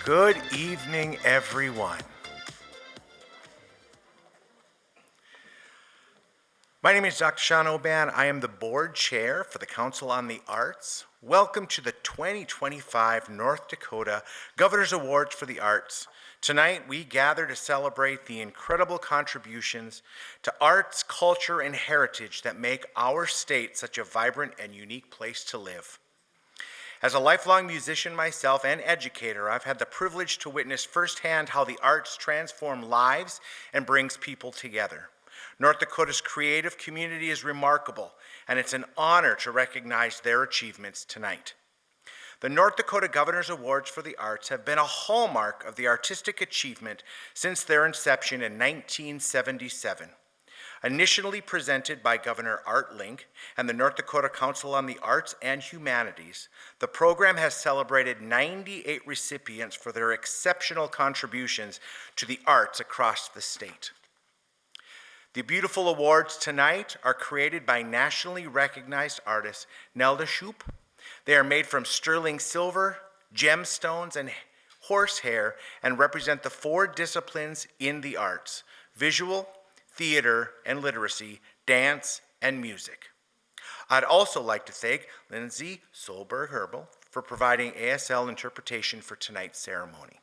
Good evening, everyone. My name is Dr. Sean Oban. I am the board chair for the Council on the Arts. Welcome to the 2025 North Dakota Governor's Awards for the Arts. Tonight, we gather to celebrate the incredible contributions to arts, culture, and heritage that make our state such a vibrant and unique place to live. As a lifelong musician myself and educator, I've had the privilege to witness firsthand how the arts transform lives and brings people together. North Dakota's creative community is remarkable, and it's an honor to recognize their achievements tonight. The North Dakota Governor's Awards for the Arts have been a hallmark of the artistic achievement since their inception in 1977. Initially presented by Governor Art Link and the North Dakota Council on the Arts and Humanities, the program has celebrated 98 recipients for their exceptional contributions to the arts across the state. The beautiful awards tonight are created by nationally recognized artist Nelda Shoop. They are made from sterling silver, gemstones, and horsehair and represent the 4 disciplines in the arts: visual, theater and literacy, dance, and music. I'd also like to thank Lindsay Solberg-Herbel for providing ASL interpretation for tonight's ceremony.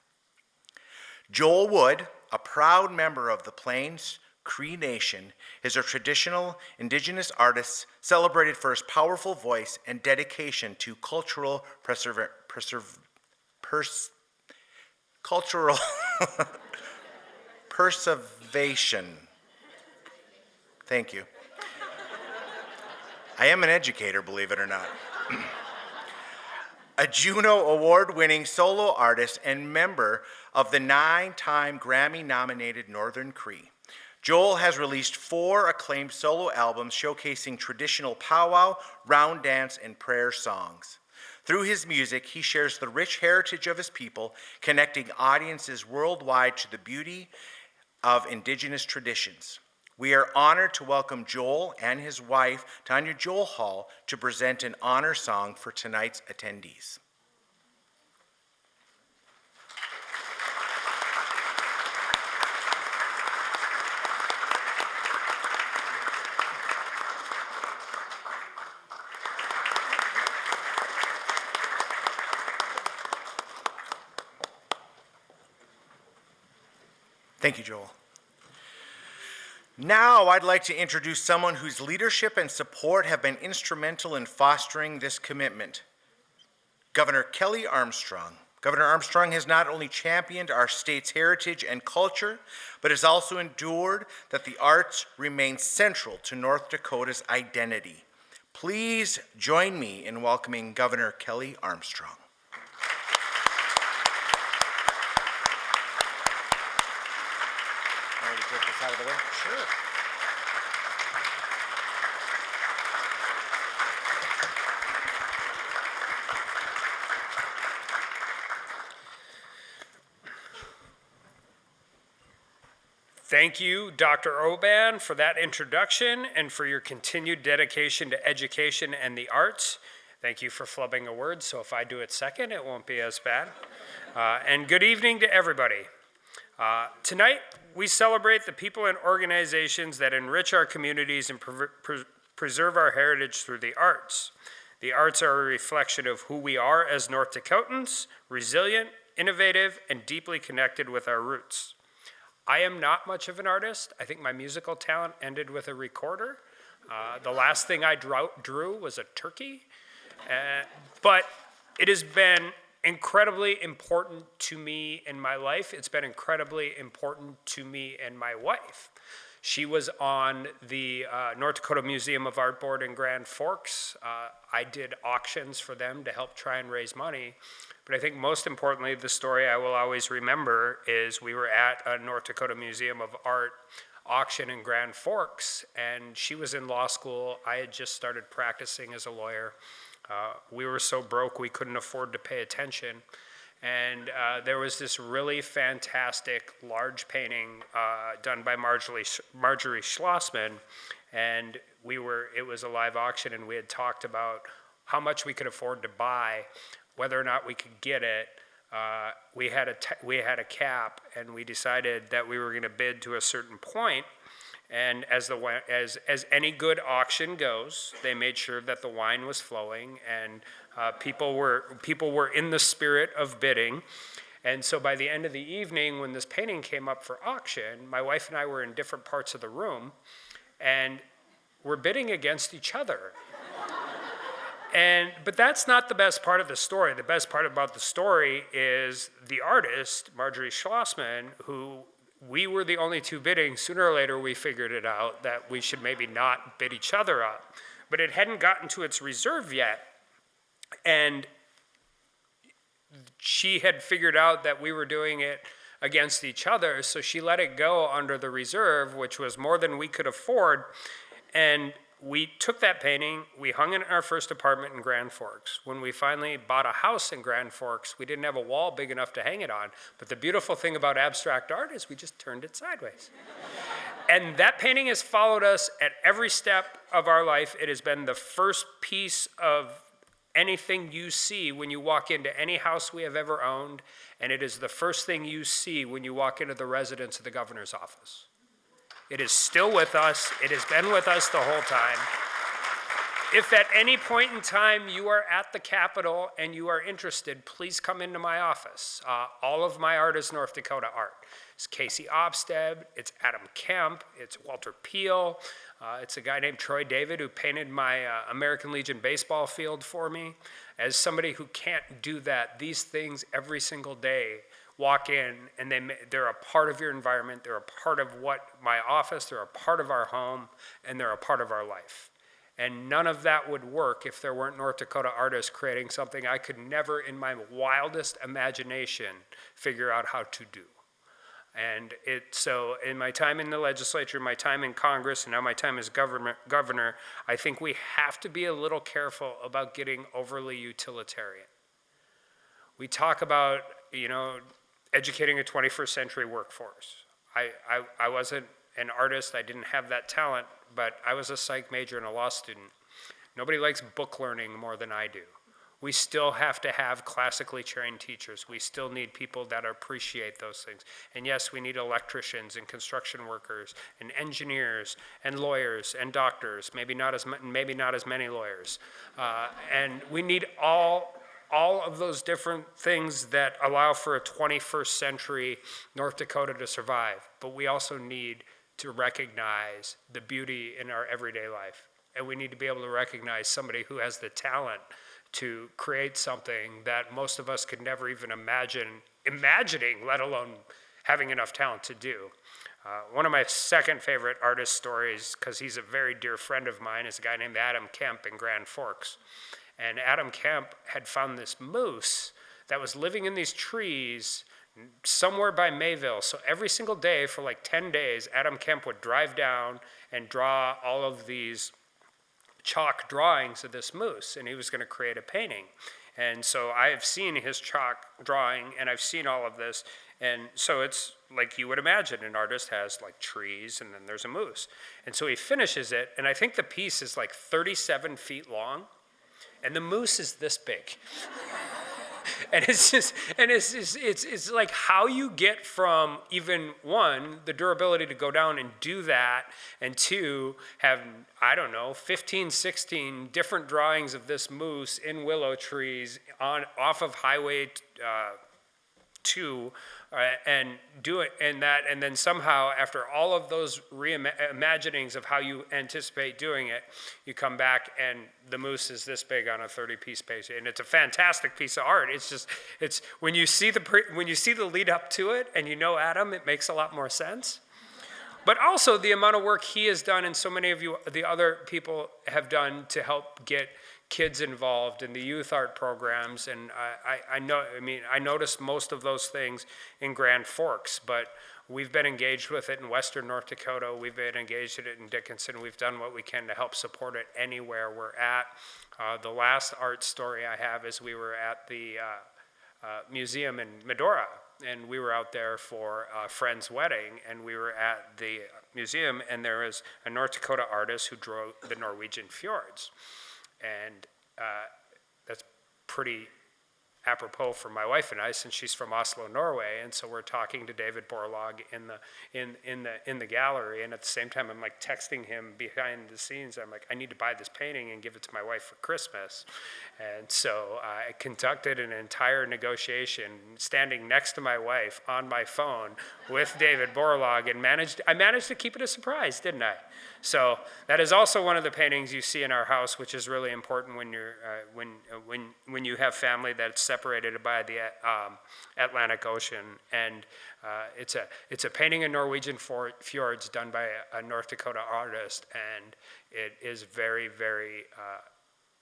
Joel Wood, a proud member of the Plains Cree Nation, is a traditional Indigenous artist celebrated for his powerful voice and dedication to cultural preservation. Thank you. I am an educator, believe it or not. A Juno Award-winning solo artist and member of the 9-time Grammy-nominated Northern Cree. Joel has released 4 acclaimed solo albums showcasing traditional powwow, round dance, and prayer songs. Through his music, he shares the rich heritage of his people, connecting audiences worldwide to the beauty of Indigenous traditions. We are honored to welcome Joel and his wife, Tanya Joel Hall, to present an honor song for tonight's attendees. Thank you, Joel. Now I'd like to introduce someone whose leadership and support have been instrumental in fostering this commitment, Governor Kelly Armstrong. Governor Armstrong has not only championed our state's heritage and culture, but has also endured that the arts remain central to North Dakota's identity. Please join me in welcoming Governor Kelly Armstrong. Take this out of the way? Sure. Thank you, Dr. Oban, for that introduction and for your continued dedication to education and the arts. Thank you for flubbing a word, so if I do it second, it won't be as bad. And good evening to everybody. Tonight, we celebrate the people and organizations that enrich our communities and preserve our heritage through the arts. The arts are a reflection of who we are as North Dakotans, resilient, innovative, and deeply connected with our roots. I am not much of an artist. I think my musical talent ended with a recorder. The last thing I drew was a turkey. But it has been incredibly important to me in my life. It's been incredibly important to me and my wife. She was on the North Dakota Museum of Art Board in Grand Forks. I did auctions for them to help try and raise money. But I think most importantly, the story I will always remember is we were at a North Dakota Museum of Art auction in Grand Forks, and she was in law school. I had just started practicing as a lawyer. We were so broke we couldn't afford to pay attention. And there was this really fantastic large painting done by Marjorie Schlossman, and it was a live auction, and we had talked about how much we could afford to buy, whether or not we could get it, we had a cap, and we decided that we were going to bid to a certain point. And as any good auction goes, they made sure that the wine was flowing, and people were in the spirit of bidding. And so by the end of the evening, when this painting came up for auction, my wife and I were in different parts of the room, and we're bidding against each other. But that's not the best part of the story. The best part about the story is the artist, Marjorie Schlossman, who we were the only two bidding. Sooner or later, we figured it out that we should maybe not bid each other up. But it hadn't gotten to its reserve yet. And she had figured out that we were doing it against each other, so she let it go under the reserve, which was more than we could afford. And we took that painting, we hung it in our first apartment in Grand Forks. When we finally bought a house in Grand Forks, we didn't have a wall big enough to hang it on. But the beautiful thing about abstract art is we just turned it sideways. And that painting has followed us at every step of our life. It has been the first piece of anything you see when you walk into any house we have ever owned, and it is the first thing you see when you walk into the residence of the governor's office. It is still with us. It has been with us the whole time. If at any point in time you are at the Capitol and you are interested, please come into my office. All of my art is North Dakota art. It's Casey Obsted, it's Adam Kemp, it's Walter Peel, it's a guy named Troy David who painted my American Legion baseball field for me. As somebody who can't do that, these things every single day walk in, and they're a part of your environment, they're a part of what my office, they're a part of our home, and they're a part of our life. And none of that would work if there weren't North Dakota artists creating something I could never in my wildest imagination figure out how to do. And so in my time in the legislature, my time in Congress, and now my time as governor, I think we have to be a little careful about getting overly utilitarian. We talk about, educating a 21st century workforce. I wasn't an artist, I didn't have that talent, but I was a psych major and a law student. Nobody likes book learning more than I do. We still have to have classically trained teachers. We still need people that appreciate those things. And yes, we need electricians and construction workers and engineers and lawyers and doctors, maybe not as many lawyers. And we need all of those different things that allow for a 21st century North Dakota to survive. But we also need to recognize the beauty in our everyday life. And we need to be able to recognize somebody who has the talent to create something that most of us could never even imagining, let alone having enough talent to do. One of my second favorite artist stories, because he's a very dear friend of mine, is a guy named Adam Kemp in Grand Forks. And Adam Kemp had found this moose that was living in these trees somewhere by Mayville. So every single day for like 10 days, Adam Kemp would drive down and draw all of these chalk drawings of this moose, and he was going to create a painting. And so I have seen his chalk drawing, and I've seen all of this. And so it's like you would imagine an artist has like trees, and then there's a moose. And so he finishes it, and I think the piece is like 37 feet long, and the moose is this big. And it's like how you get from even one, the durability to go down and do that, and two, have, 15, 16 different drawings of this moose in willow trees off of Highway 2, and do it and that, and then somehow after all of those reimaginings of how you anticipate doing it, you come back and the moose is this big on a 30-piece page, and it's a fantastic piece of art. It's when you see the lead up to it, and Adam, it makes a lot more sense. But also the amount of work he has done, and so many of you, the other people have done to help get kids involved in the youth art programs, and I noticed most of those things in Grand Forks, but we've been engaged with it in Western North Dakota. We've been engaged in it in Dickinson. We've done what we can to help support it anywhere we're at. The last art story I have is we were at the museum in Medora, and we were out there for a friend's wedding, and we were at the museum, and there was a North Dakota artist who drew the Norwegian fjords. And that's pretty apropos for my wife and I, since she's from Oslo, Norway, and so we're talking to David Borlaug in the gallery, and at the same time I'm like texting him behind the scenes. I'm like, I need to buy this painting and give it to my wife for Christmas. And so I conducted an entire negotiation standing next to my wife on my phone with David Borlaug, and I managed to keep it a surprise, didn't I? So that is also one of the paintings you see in our house, which is really important when you're when you have family that's separated by the Atlantic Ocean. And it's a painting of Norwegian fjords done by a North Dakota artist, and it is very, very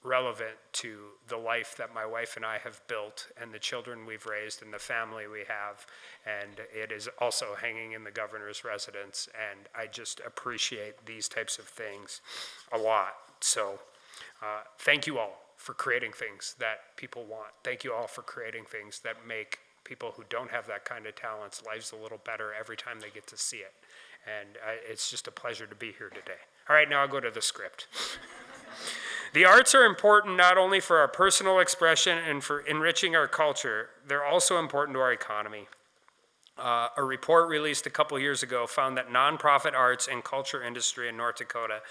relevant to the life that my wife and I have built and the children we've raised and the family we have. And it is also hanging in the governor's residence, and I just appreciate these types of things a lot. So thank you all for creating things that people want. Thank you all for creating things that make people who don't have that kind of talent's lives a little better every time they get to see it. And it's just a pleasure to be here today. All right, now I'll go to the script. The arts are important not only for our personal expression and for enriching our culture, they're also important to our economy. A report released a couple years ago found that nonprofit arts and culture industry in North Dakota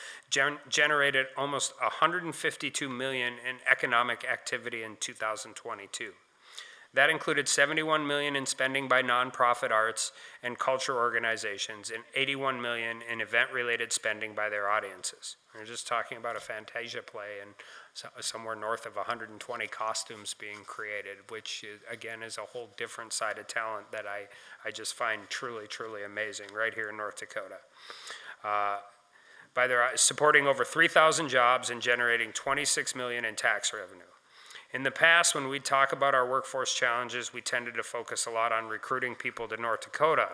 generated almost $152 million in economic activity in 2022. That included $71 million in spending by nonprofit arts and culture organizations and $81 million in event-related spending by their audiences. We're just talking about a Fantasia play and somewhere north of 120 costumes being created, which is, again, is a whole different side of talent that I just find truly, truly amazing right here in North Dakota. By their supporting over 3,000 jobs and generating $26 million in tax revenue. In the past, when we talk about our workforce challenges, we tended to focus a lot on recruiting people to North Dakota.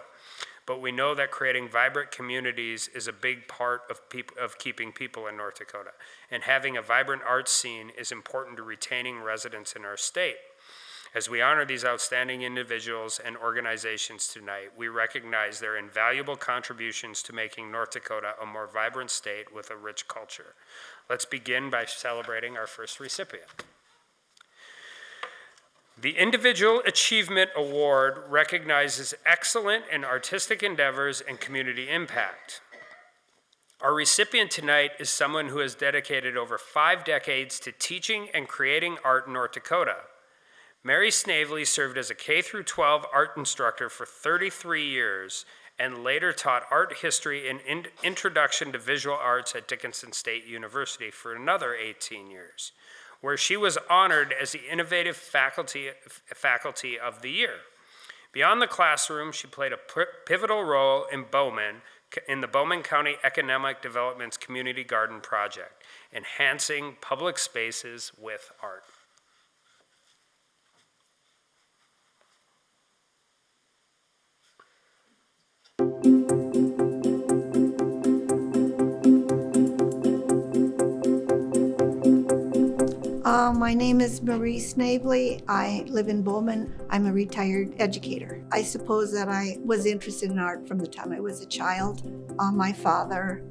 But we know that creating vibrant communities is a big part of keeping people in North Dakota. And having a vibrant arts scene is important to retaining residents in our state. As we honor these outstanding individuals and organizations tonight, we recognize their invaluable contributions to making North Dakota a more vibrant state with a rich culture. Let's begin by celebrating our first recipient. The Individual Achievement Award recognizes excellent and artistic endeavors and community impact. Our recipient tonight is someone who has dedicated over 5 decades to teaching and creating art in North Dakota. Mary Snavely served as a K-12 art instructor for 33 years and later taught art history and introduction to visual arts at Dickinson State University for another 18 years. Where she was honored as the Innovative Faculty of the Year. Beyond the classroom, she played a pivotal role in Bowman, in the Bowman County Economic Development's Community Garden Project, enhancing public spaces with art. My name is Marie Snavely. I live in Bowman. I'm a retired educator. I suppose that I was interested in art from the time I was a child. My father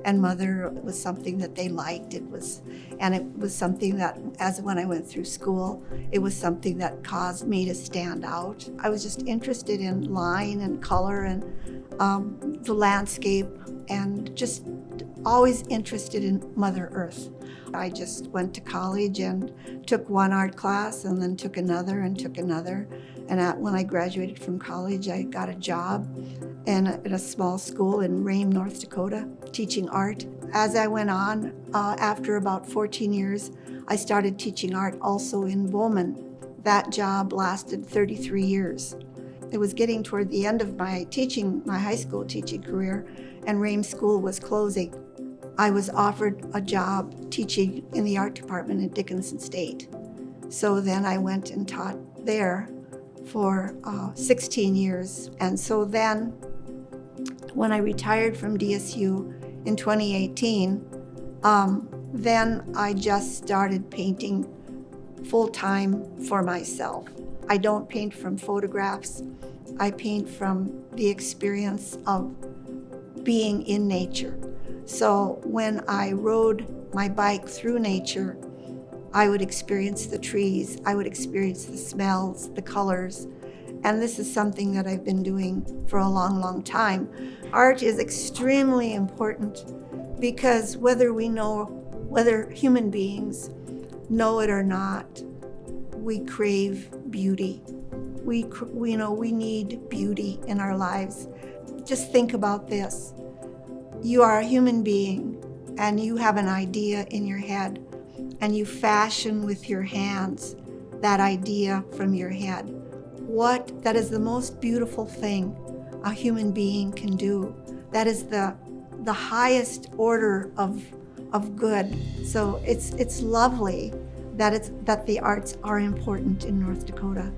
and mother, it was something that they liked. It was something that, as when I went through school, it was something that caused me to stand out. I was just interested in line and color and the landscape, and just always interested in Mother Earth. I just went to college and took one art class and then took another and took another. And when I graduated from college, I got a job in a small school in Rame, North Dakota, teaching art. As I went on, after about 14 years, I started teaching art also in Bowman. That job lasted 33 years. It was getting toward the end of my high school teaching career, and Rame School was closing. I was offered a job teaching in the art department at Dickinson State. So then I went and taught there for 16 years. And so then when I retired from DSU in 2018, then I just started painting full-time for myself. I don't paint from photographs. I paint from the experience of being in nature. So when I rode my bike through nature, I would experience the trees, I would experience the smells, the colors. And this is something that I've been doing for a long, long time. Art is extremely important because whether human beings know it or not, we crave beauty. We need beauty in our lives. Just think about this. You are a human being and you have an idea in your head and you fashion with your hands that idea from your head. That is the most beautiful thing a human being can do. That is the highest order of good. So it's lovely that the arts are important in North Dakota,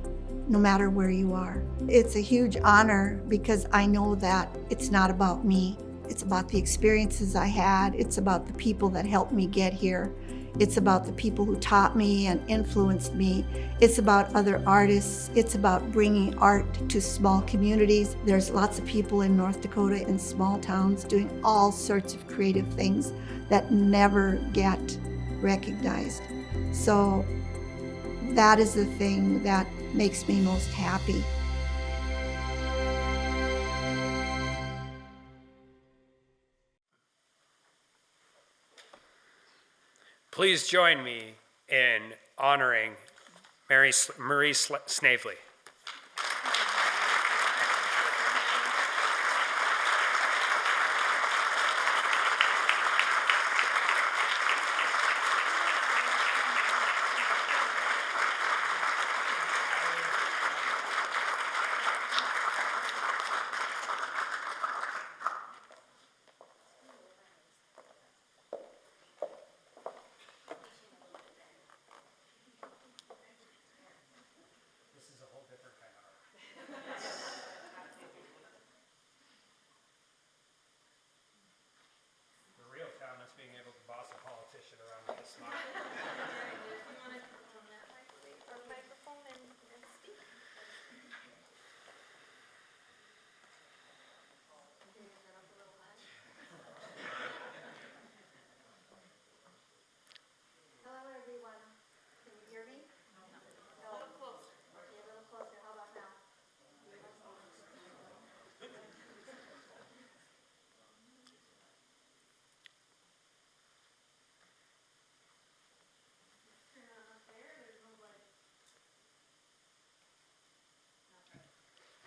no matter where you are. It's a huge honor because I know that it's not about me. It's about the experiences I had. It's about the people that helped me get here. It's about the people who taught me and influenced me. It's about other artists. It's about bringing art to small communities. There's lots of people in North Dakota in small towns doing all sorts of creative things that never get recognized. So that is the thing that makes me most happy. Please join me in honoring Marie Snavely. Being able to boss a politician around with a smile. Hello everyone. Can you hear me? No. A little closer. Okay, a little closer. How about now?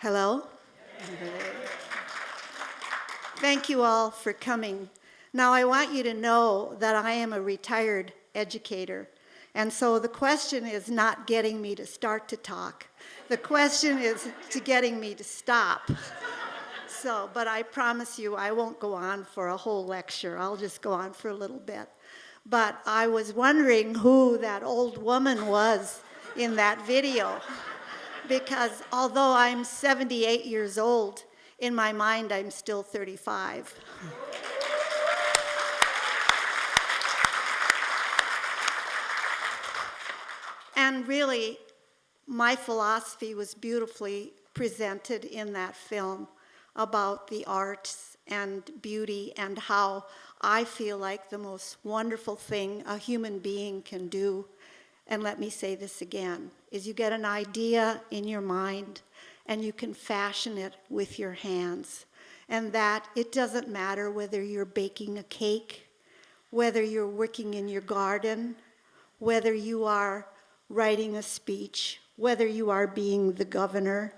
Hello? Thank you all for coming. Now I want you to know that I am a retired educator. And so the question is not getting me to start to talk. The question is getting me to stop. But I promise you I won't go on for a whole lecture. I'll just go on for a little bit. But I was wondering who that old woman was in that video. Because although I'm 78 years old, in my mind I'm still 35. And really, my philosophy was beautifully presented in that film about the arts and beauty and how I feel like the most wonderful thing a human being can do, and let me say this again, is you get an idea in your mind and you can fashion it with your hands. And that it doesn't matter whether you're baking a cake, whether you're working in your garden, whether you are writing a speech, whether you are being the governor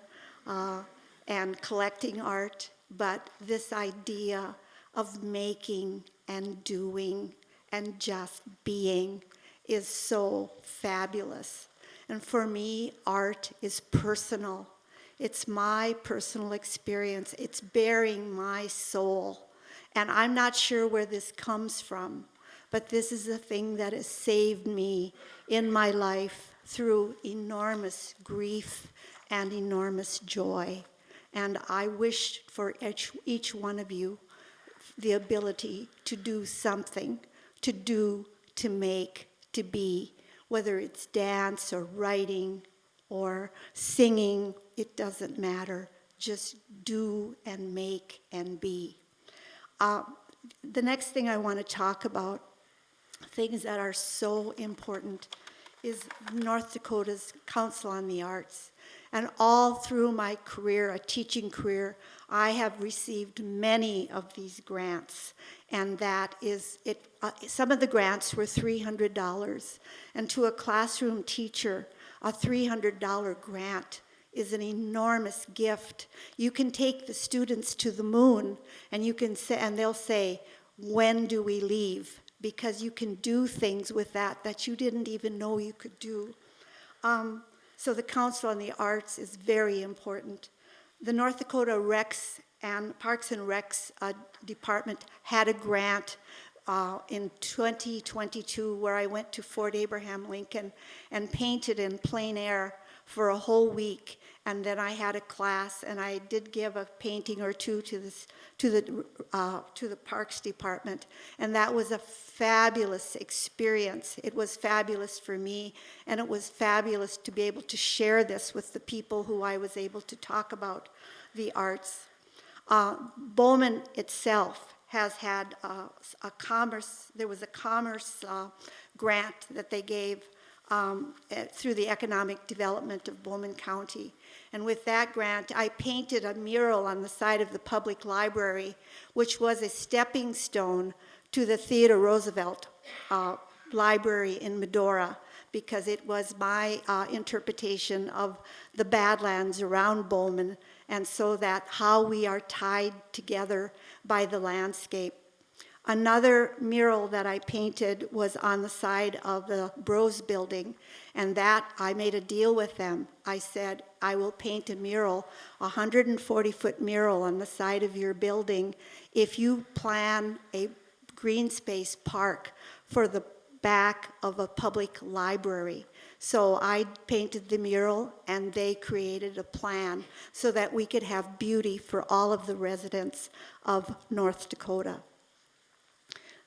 and collecting art, but this idea of making and doing and just being is so fabulous. And for me, art is personal. It's my personal experience. It's bearing my soul. And I'm not sure where this comes from, but this is the thing that has saved me in my life through enormous grief and enormous joy. And I wish for each one of you the ability to do something, to do, to make, to be, whether it's dance or writing or singing, it doesn't matter. Just do and make and be. The next thing I want to talk about things that are so important is North Dakota's Council on the Arts. And all through my career, a teaching career, I have received many of these grants. And that is, some of the grants were $300. And to a classroom teacher, a $300 grant is an enormous gift. You can take the students to the moon, and you can say, and they'll say, when do we leave? Because you can do things with that you didn't even know you could do. So the Council on the Arts is very important. The North Dakota Recs and Parks and Recs Department had a grant in 2022 where I went to Fort Abraham Lincoln and painted in plein air for a whole week. And then I had a class, and I did give a painting or two to the Parks Department, and that was a fabulous experience. It was fabulous for me, and it was fabulous to be able to share this with the people who I was able to talk about the arts. Bowman itself has had there was a commerce grant that they gave through the economic development of Bowman County. And with that grant, I painted a mural on the side of the public library, which was a stepping stone to the Theodore Roosevelt Library in Medora, because it was my interpretation of the Badlands around Bowman, and so that how we are tied together by the landscape. Another mural that I painted was on the side of the Bros building, and that I made a deal with them. I said, I will paint a mural, a 140-foot mural on the side of your building if you plan a green space park for the back of a public library. So I painted the mural, and they created a plan so that we could have beauty for all of the residents of North Dakota.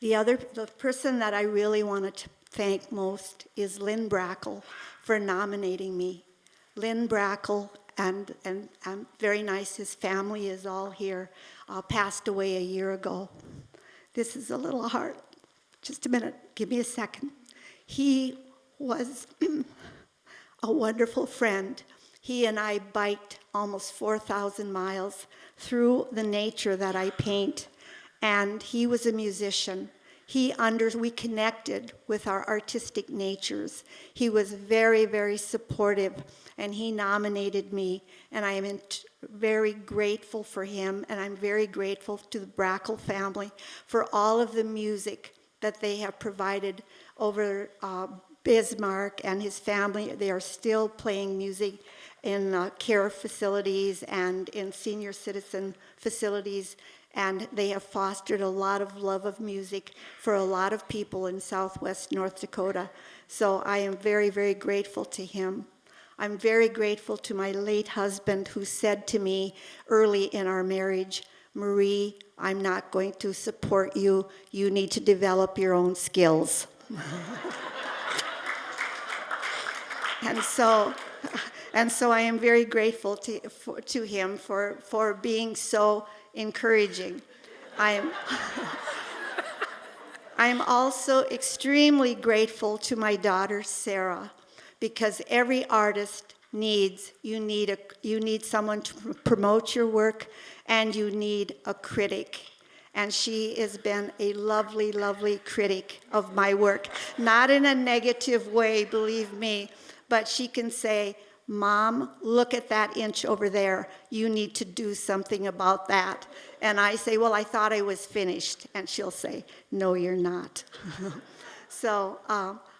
The person that I really want to thank most is Lynn Brackle for nominating me. Lynn Brackle, and very nice, his family is all here, passed away a year ago. This is a little hard. Just a minute, give me a second. He was a wonderful friend. He and I biked almost 4,000 miles through the nature that I paint. And he was a musician. We connected with our artistic natures. He was very, very supportive, and he nominated me, and I am very grateful for him, and I'm very grateful to the Brackle family for all of the music that they have provided over Bismarck and his family. They are still playing music in care facilities and in senior citizen facilities, and they have fostered a lot of love of music for a lot of people in southwest North Dakota. So I am very, very grateful to him. I'm very grateful to my late husband, who said to me early in our marriage, Marie, I'm not going to support you. You need to develop your own skills. And so I am very grateful to him for being so encouraging. I am also extremely grateful to my daughter Sarah, because every artist you need someone to promote your work, and you need a critic. And she has been a lovely, lovely critic of my work. Not in a negative way, believe me, but she can say, Mom, look at that inch over there. You need to do something about that. And I say, well, I thought I was finished. And she'll say, no, you're not. So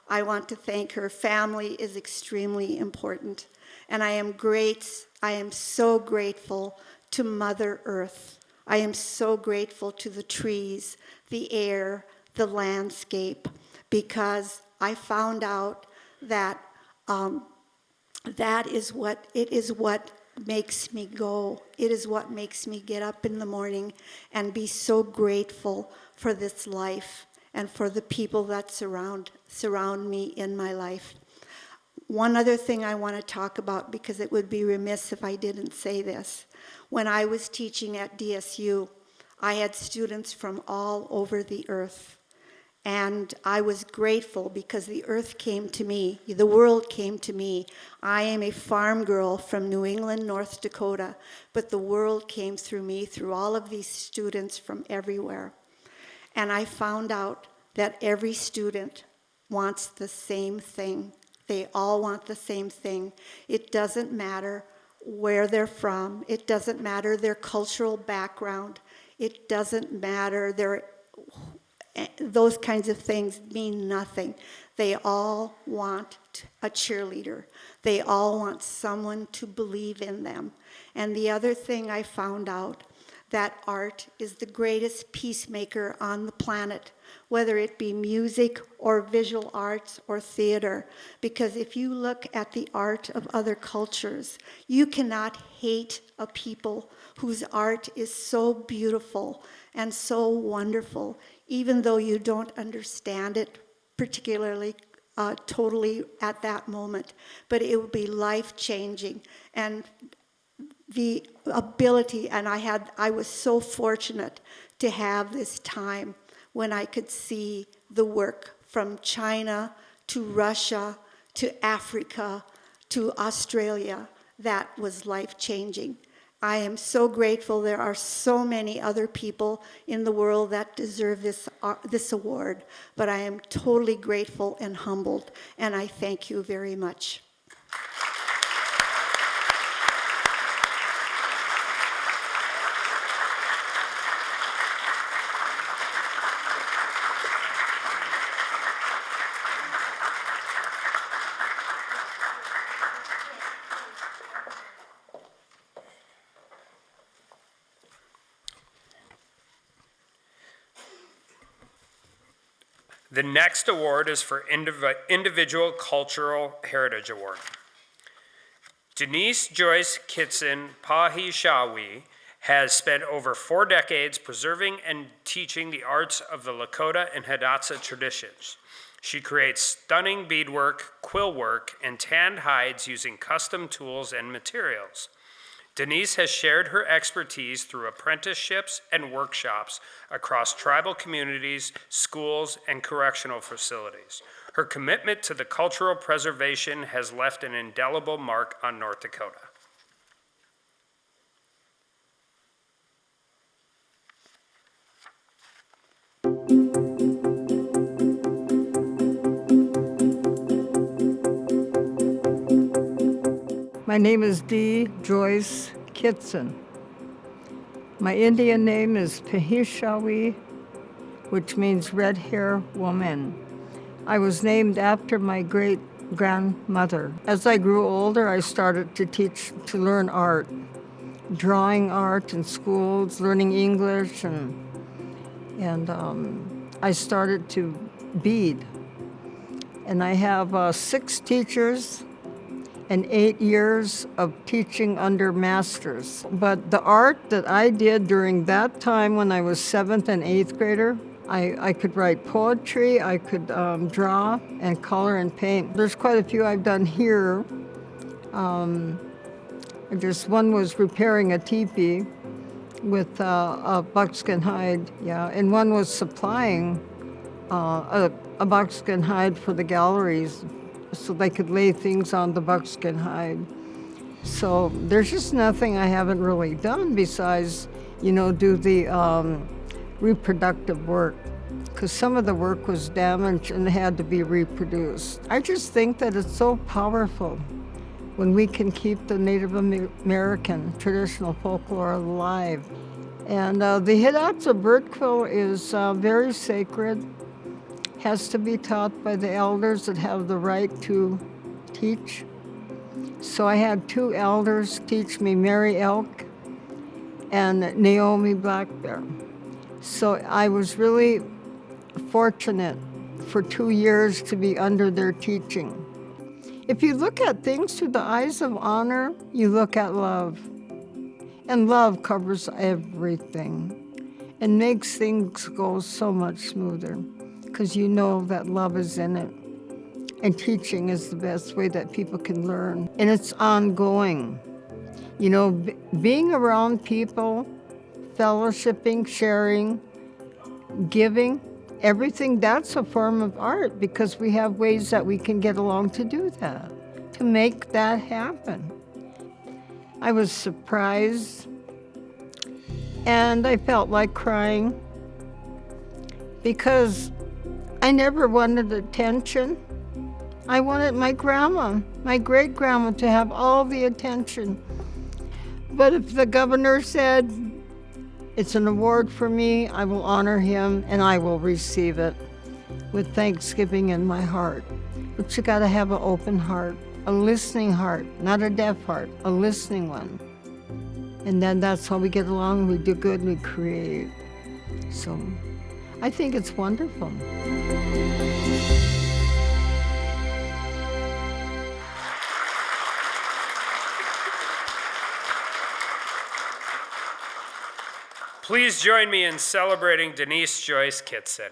I want to thank her. Family is extremely important. And I am so grateful to Mother Earth. I am so grateful to the trees, the air, the landscape, because I found out that it is what makes me go. It is what makes me get up in the morning and be so grateful for this life and for the people that surround me in my life. One other thing I want to talk about, because it would be remiss if I didn't say this. When I was teaching at DSU, I had students from all over the earth. And I was grateful because the earth came to me, the world came to me. I am a farm girl from New England, North Dakota, but the world came through me, through all of these students from everywhere. And I found out that every student wants the same thing. They all want the same thing. It doesn't matter where they're from. It doesn't matter their cultural background. It doesn't matter those kinds of things mean nothing. They all want a cheerleader. They all want someone to believe in them. And the other thing I found out, that art is the greatest peacemaker on the planet, whether it be music or visual arts or theater. Because if you look at the art of other cultures, you cannot hate a people whose art is so beautiful and so wonderful, even though you don't understand it particularly totally at that moment. But it will be life-changing. And the ability, and I was so fortunate to have this time when I could see the work from China to Russia to Africa to Australia. That was life-changing. I am so grateful. There are so many other people in the world that deserve this award, but I am totally grateful and humbled, and I thank you very much. The next award is for Individual Cultural Heritage Award. Denise Joyce Kitson Pehinsawin has spent over 4 decades preserving and teaching the arts of the Lakota and Hidatsa traditions. She creates stunning beadwork, quill work, and tanned hides using custom tools and materials. Denise has shared her expertise through apprenticeships and workshops across tribal communities, schools, and correctional facilities. Her commitment to the cultural preservation has left an indelible mark on North Dakota. My name is Joyce Kitson. My Indian name is Pehinsawin, which means red hair woman. I was named after my great-grandmother. As I grew older, I started to learn art, drawing art in schools, learning English, and I started to bead. And I have 6 teachers and 8 years of teaching under masters. But the art that I did during that time when I was 7th and 8th grader, I could write poetry, I could draw and color and paint. There's quite a few I've done here. Just one was repairing a teepee with a buckskin hide, and one was supplying a buckskin hide for the galleries so they could lay things on the buckskin hide. So there's just nothing I haven't really done besides, do the reproductive work, because some of the work was damaged and had to be reproduced. I just think that it's so powerful when we can keep the Native American traditional folklore alive. And the Hidatsa bird quill is very sacred, has to be taught by the elders that have the right to teach. So I had 2 elders teach me, Mary Elk and Naomi Black Bear. So I was really fortunate for 2 years to be under their teaching. If you look at things through the eyes of honor, you look at love. And love covers everything and makes things go so much smoother, because you know that love is in it. And teaching is the best way that people can learn. And it's ongoing. Being around people, fellowshipping, sharing, giving, everything, that's a form of art because we have ways that we can get along to do that, to make that happen. I was surprised and I felt like crying because I never wanted attention. I wanted my grandma, my great-grandma, to have all the attention. But if the governor said, it's an award for me, I will honor him and I will receive it with thanksgiving in my heart. But you gotta have an open heart, a listening heart, not a deaf heart, a listening one. And then that's how we get along, we do good, we create. So I think it's wonderful. Please join me in celebrating Denise Joyce Kitson.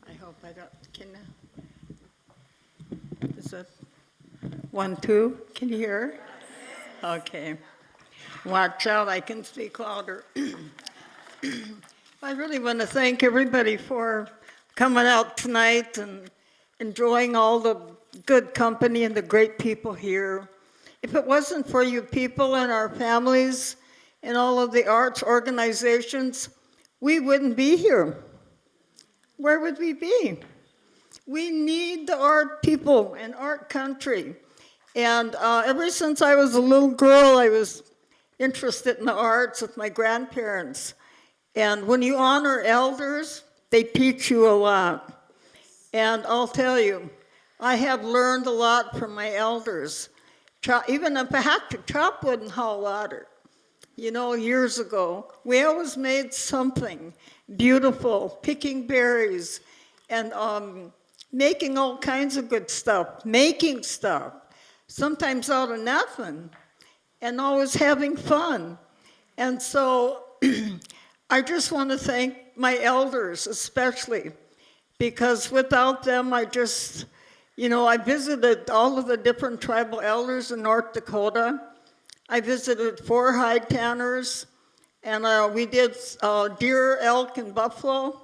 I hope I don't, is it 1, 2? Can you hear? Okay. Watch out, I can speak louder. I really want to thank everybody for coming out tonight and enjoying all the good company and the great people here. If it wasn't for you people and our families and all of the arts organizations, we wouldn't be here. Where would we be? We need the art people and art country. And ever since I was a little girl, I was interested in the arts with my grandparents. And when you honor elders, they teach you a lot. And I'll tell you, I have learned a lot from my elders. Even if I had to chop wood and haul water, years ago, we always made something beautiful, picking berries and making all kinds of good stuff, making stuff, sometimes out of nothing, and always having fun. And so I just want to thank my elders especially, because without them, I visited all of the different tribal elders in North Dakota. I visited 4 high tanners, and we did deer, elk, and buffalo.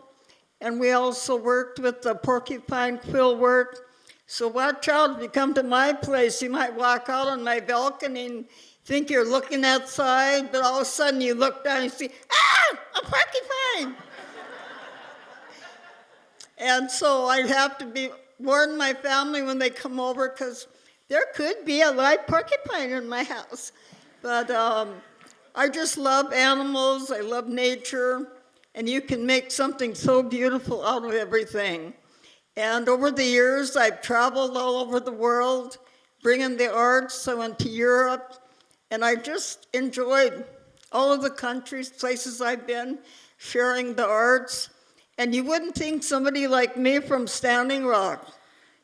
And we also worked with the porcupine quill work. So watch out, if you come to my place, you might walk out on my balcony and think you're looking outside, but all of a sudden you look down and you see, a porcupine! And so I'd have to warn my family when they come over, because there could be a live porcupine in my house. But I just love animals, I love nature, and you can make something so beautiful out of everything. And over the years, I've traveled all over the world, bringing the arts. I went to Europe, and I just enjoyed all of the countries, places I've been, sharing the arts. And you wouldn't think somebody like me from Standing Rock,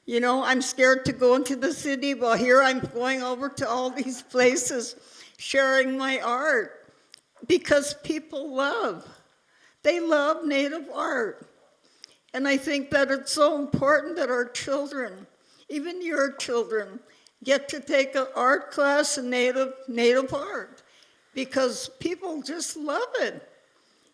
I'm scared to go into the city, but here I'm going over to all these places, sharing my art, because people they love Native art. And I think that it's so important that our children, even your children, get to take an art class in Native art, because people just love it.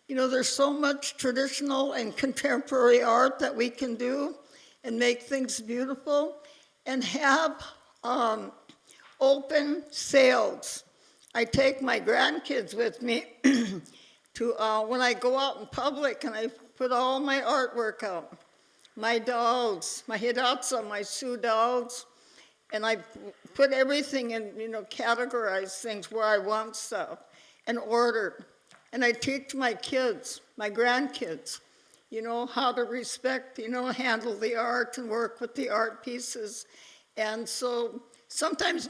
There's so much traditional and contemporary art that we can do and make things beautiful, and have open sales. I take my grandkids with me to when I go out in public, and I put all my artwork out. My dolls, my Hidatsa, my Sioux dolls, And I put everything in, categorize things where I want stuff and order. And I teach my kids, my grandkids, how to respect, handle the art and work with the art pieces. And so sometimes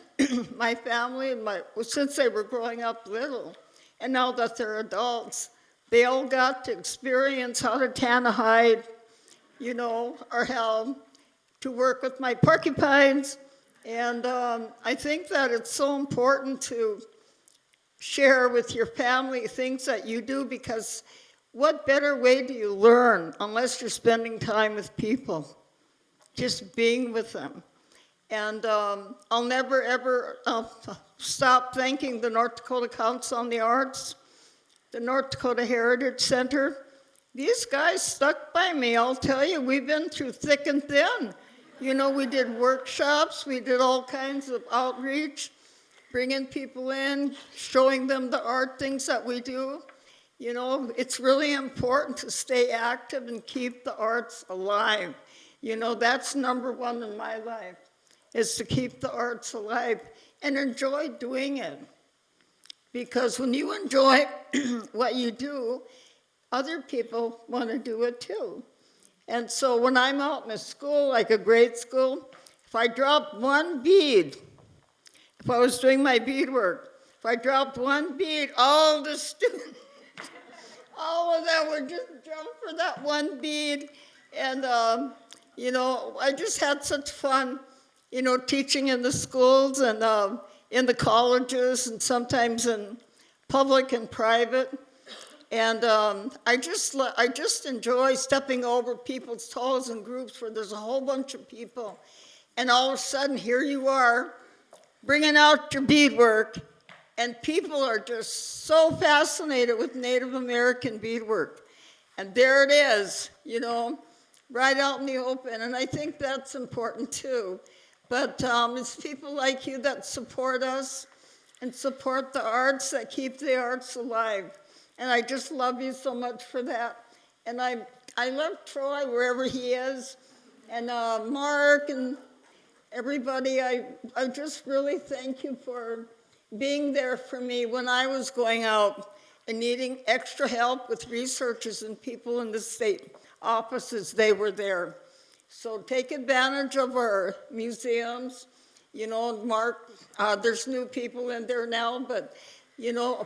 my family, since they were growing up little, and now that they're adults, they all got to experience how to tan a hide, or how to work with my porcupines. And I think that it's so important to share with your family things that you do, because what better way do you learn unless you're spending time with people, just being with them. And I'll never, ever stop thanking the North Dakota Council on the Arts, the North Dakota Heritage Center. These guys stuck by me, I'll tell you. We've been through thick and thin. We did workshops, we did all kinds of outreach, bringing people in, showing them the art things that we do. It's really important to stay active and keep the arts alive. That's number one in my life, is to keep the arts alive and enjoy doing it. Because when you enjoy what you do, other people want to do it too. And so when I'm out in a school, like a grade school, if I dropped one bead, if I was doing my beadwork, if I dropped one bead, all the students, all of them would just jump for that one bead. And, I just had such fun, teaching in the schools and in the colleges and sometimes in public and private. And I just enjoy stepping over people's toes in groups where there's a whole bunch of people. And all of a sudden, here you are, bringing out your beadwork, and people are just so fascinated with Native American beadwork. And there it is, right out in the open. And I think that's important too. But it's people like you that support us and support the arts, that keep the arts alive. And I just love you so much for that. And I love Troy wherever he is, and Mark and everybody. I just really thank you for being there for me when I was going out and needing extra help with researchers and people in the state offices. They were there. So take advantage of our museums. Mark, there's new people in there now, but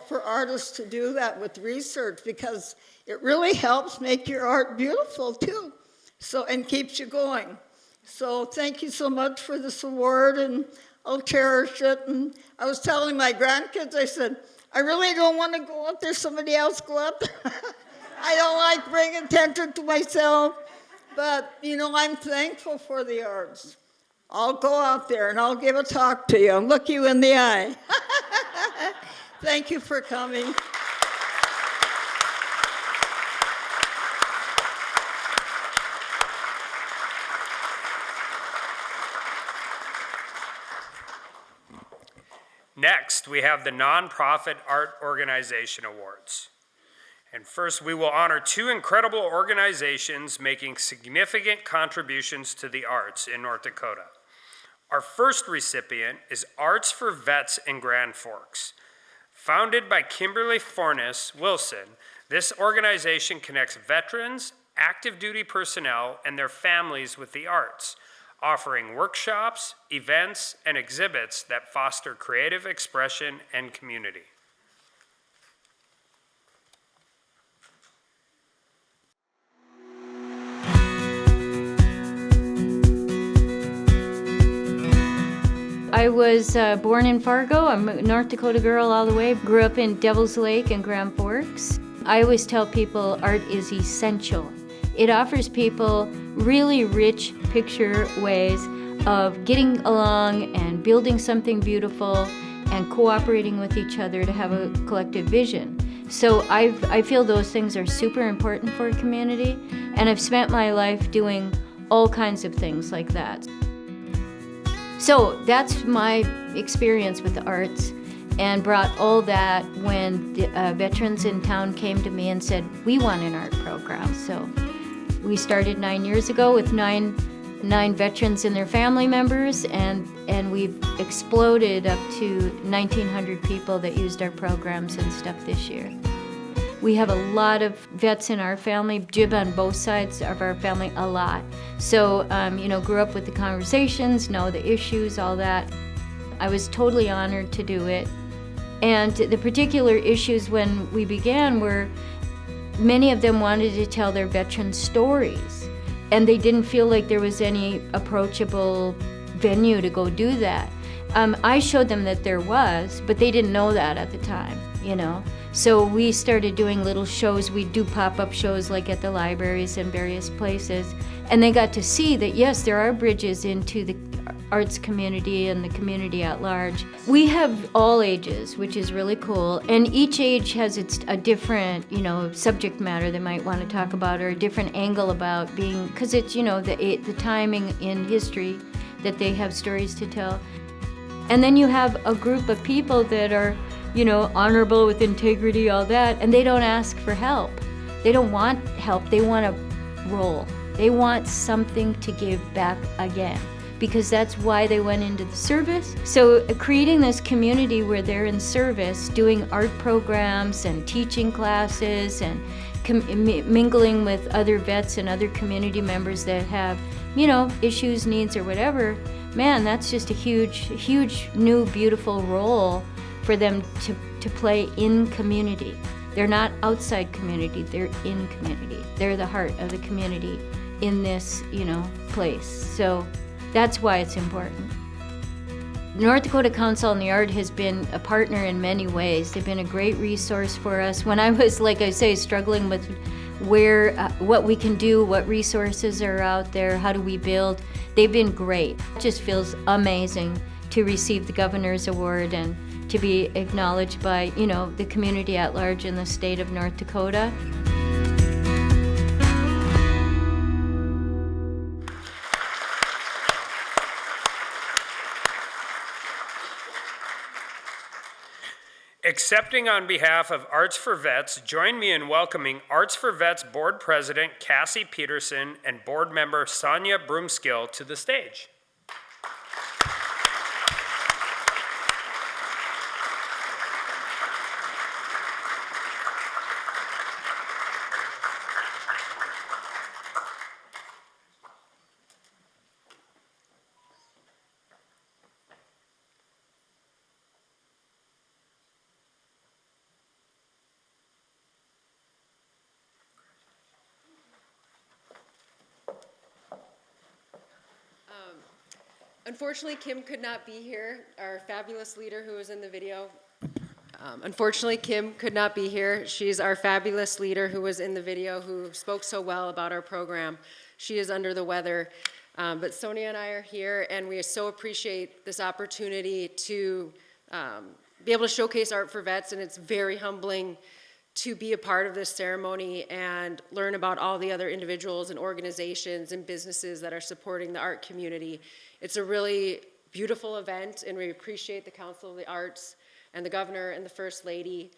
for artists to do that with research, because it really helps make your art beautiful too, and keeps you going. So thank you so much for this award, and I'll cherish it. And I was telling my grandkids, I said, I really don't want to go up there, somebody else go up there. I don't like bringing attention to myself, but I'm thankful for the arts. I'll go out there and I'll give a talk to you and look you in the eye. Thank you for coming. Next, we have the Nonprofit Art Organization Awards. And first, we will honor two incredible organizations making significant contributions to the arts in North Dakota. Our first recipient is Arts for Vets in Grand Forks. Founded by Kimberly Fornes Wilson, this organization connects veterans, active duty personnel, and their families with the arts, offering workshops, events, and exhibits that foster creative expression and community. I was born in Fargo. I'm a North Dakota girl all the way. Grew up in Devil's Lake and Grand Forks. I always tell people art is essential. It offers people really rich picture ways of getting along and building something beautiful and cooperating with each other to have a collective vision. So I feel those things are super important for a community, and I've spent my life doing all kinds of things like that. So that's my experience with the arts, and brought all that when the veterans in town came to me and said, we want an art program. So we started 9 years ago with 9 9 veterans and their family members, and we've exploded up to 1,900 people that used our programs and stuff this year. We have a lot of vets in our family, jib on both sides of our family, a lot. So, grew up with the conversations, know the issues, all that. I was totally honored to do it. And the particular issues when we began were many of them wanted to tell their veteran stories, and they didn't feel like there was any approachable venue to go do that. I showed them that there was, but they didn't know that at the time, So we started doing little shows. We'd do pop-up shows like at the libraries and various places, and they got to see that, yes, there are bridges into the arts community and the community at large. We have all ages, which is really cool, and each age has a different, subject matter they might want to talk about, or a different angle about being, because it's, the timing in history that they have stories to tell. And then you have a group of people that are, honorable with integrity, all that, and they don't ask for help. They don't want help, they want a role. They want something to give back again, because that's why they went into the service. So creating this community where they're in service, doing art programs and teaching classes and mingling with other vets and other community members that have, issues, needs, or whatever, man, that's just a huge, new, beautiful role for them to play in community. They're not outside community, they're in community. They're the heart of the community in this, place. So that's why it's important. North Dakota Council on the Art has been a partner in many ways. They've been a great resource for us. When I was, like I say, struggling with what we can do, what resources are out there, how do we build, they've been great. It just feels amazing to receive the Governor's Award and to be acknowledged by, the community at large in the state of North Dakota. Accepting on behalf of Arts for Vets, join me in welcoming Arts for Vets Board President Cassie Peterson and Board Member Sonia Broomskill to the stage. Unfortunately, Kim could not be here, our fabulous leader who was in the video. Unfortunately, Kim could not be here. She's our fabulous leader who was in the video, who spoke so well about our program. She is under the weather. But Sonia and I are here, and we so appreciate this opportunity to be able to showcase Art for Vets, and it's very humbling to be a part of this ceremony and learn about all the other individuals and organizations and businesses that are supporting the art community. It's a really beautiful event, and we appreciate the Council of the Arts and the Governor and the First Lady,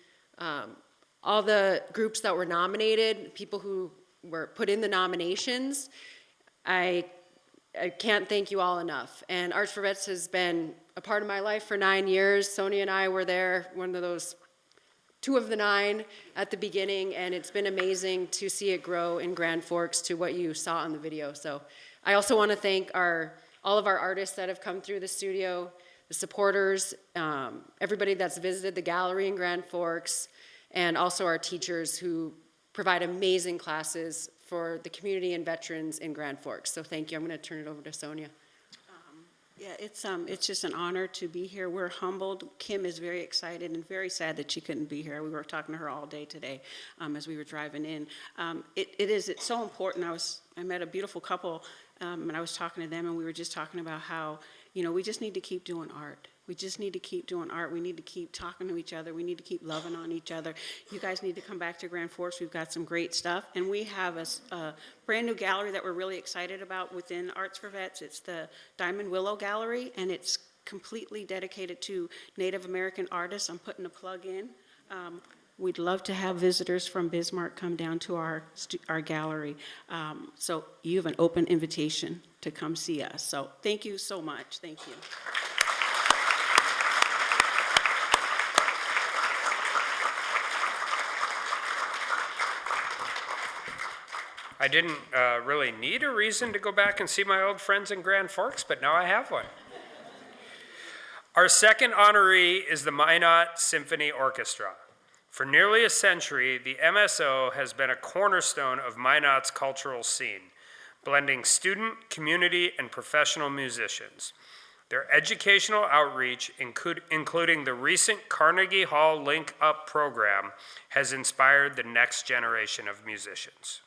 all the groups that were nominated, people who were put in the nominations. I can't thank you all enough. And Arts for Vets has been a part of my life for 9 years. Sonia and I were there, one of those 2 of the 9 at the beginning, and it's been amazing to see it grow in Grand Forks to what you saw on the video. So I also want to thank all of our artists that have come through the studio, the supporters, everybody that's visited the gallery in Grand Forks, and also our teachers who provide amazing classes for the community and veterans in Grand Forks. So thank you. I'm going to turn it over to Sonia. Yeah, it's just an honor to be here. We're humbled. Kim is very excited and very sad that she couldn't be here. We were talking to her all day today as we were driving in. It's so important. I met a beautiful couple and I was talking to them, and we were just talking about how, we just need to keep doing art. We just need to keep doing art. We need to keep talking to each other. We need to keep loving on each other. You guys need to come back to Grand Forks. We've got some great stuff. And we have a brand new gallery that we're really excited about within Arts for Vets. It's the Diamond Willow Gallery, and it's completely dedicated to Native American artists. I'm putting a plug in. We'd love to have visitors from Bismarck come down to our gallery. So you have an open invitation to come see us. So thank you so much. Thank you. I didn't really need a reason to go back and see my old friends in Grand Forks, but now I have one. Our second honoree is the Minot Symphony Orchestra. For nearly a century, the MSO has been a cornerstone of Minot's cultural scene, blending student, community, and professional musicians. Their educational outreach, including the recent Carnegie Hall Link Up program, has inspired the next generation of musicians.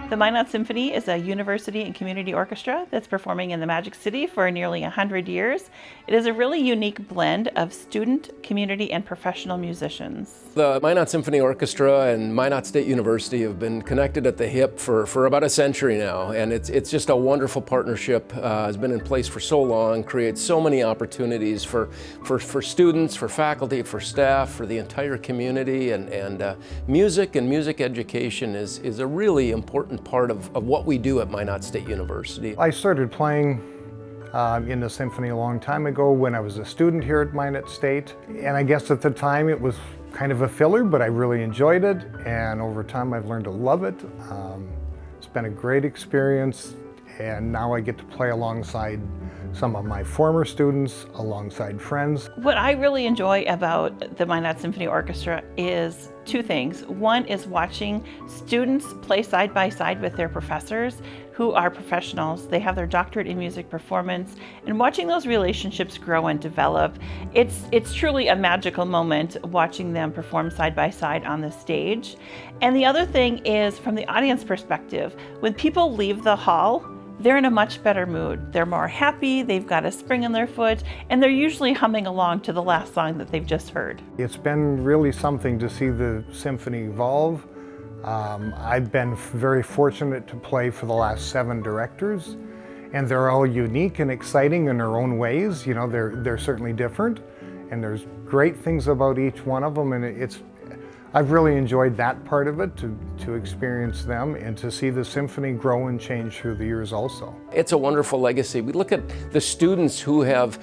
The Minot Symphony is a university and community orchestra that's performing in the Magic City for nearly 100 years. It is a really unique blend of student, community, and professional musicians. The Minot Symphony Orchestra and Minot State University have been connected at the hip for about a century now, and it's just a wonderful partnership. Has been in place for so long, creates so many opportunities for students, for faculty, for staff, for the entire community, and music and music education is a really important part of what we do at Minot State University. I started playing in the symphony a long time ago when I was a student here at Minot State, and I guess at the time it was kind of a filler, but I really enjoyed it, and over time I've learned to love it. It's been a great experience, and now I get to play alongside some of my former students, alongside friends. What I really enjoy about the Minot Symphony Orchestra is two things. One is watching students play side by side with their professors who are professionals. They have their doctorate in music performance, and watching those relationships grow and develop. It's truly a magical moment watching them perform side by side on the stage. And the other thing is from the audience perspective, when people leave the hall, they're in a much better mood. They're more happy, they've got a spring in their foot, and they're usually humming along to the last song that they've just heard. It's been really something to see the symphony evolve. I've been very fortunate to play for the last 7 directors, and they're all unique and exciting in their own ways. You know, they're certainly different, and there's great things about each one of them, and I've really enjoyed that part of it, to experience them and to see the symphony grow and change through the years also. It's a wonderful legacy. We look at the students who have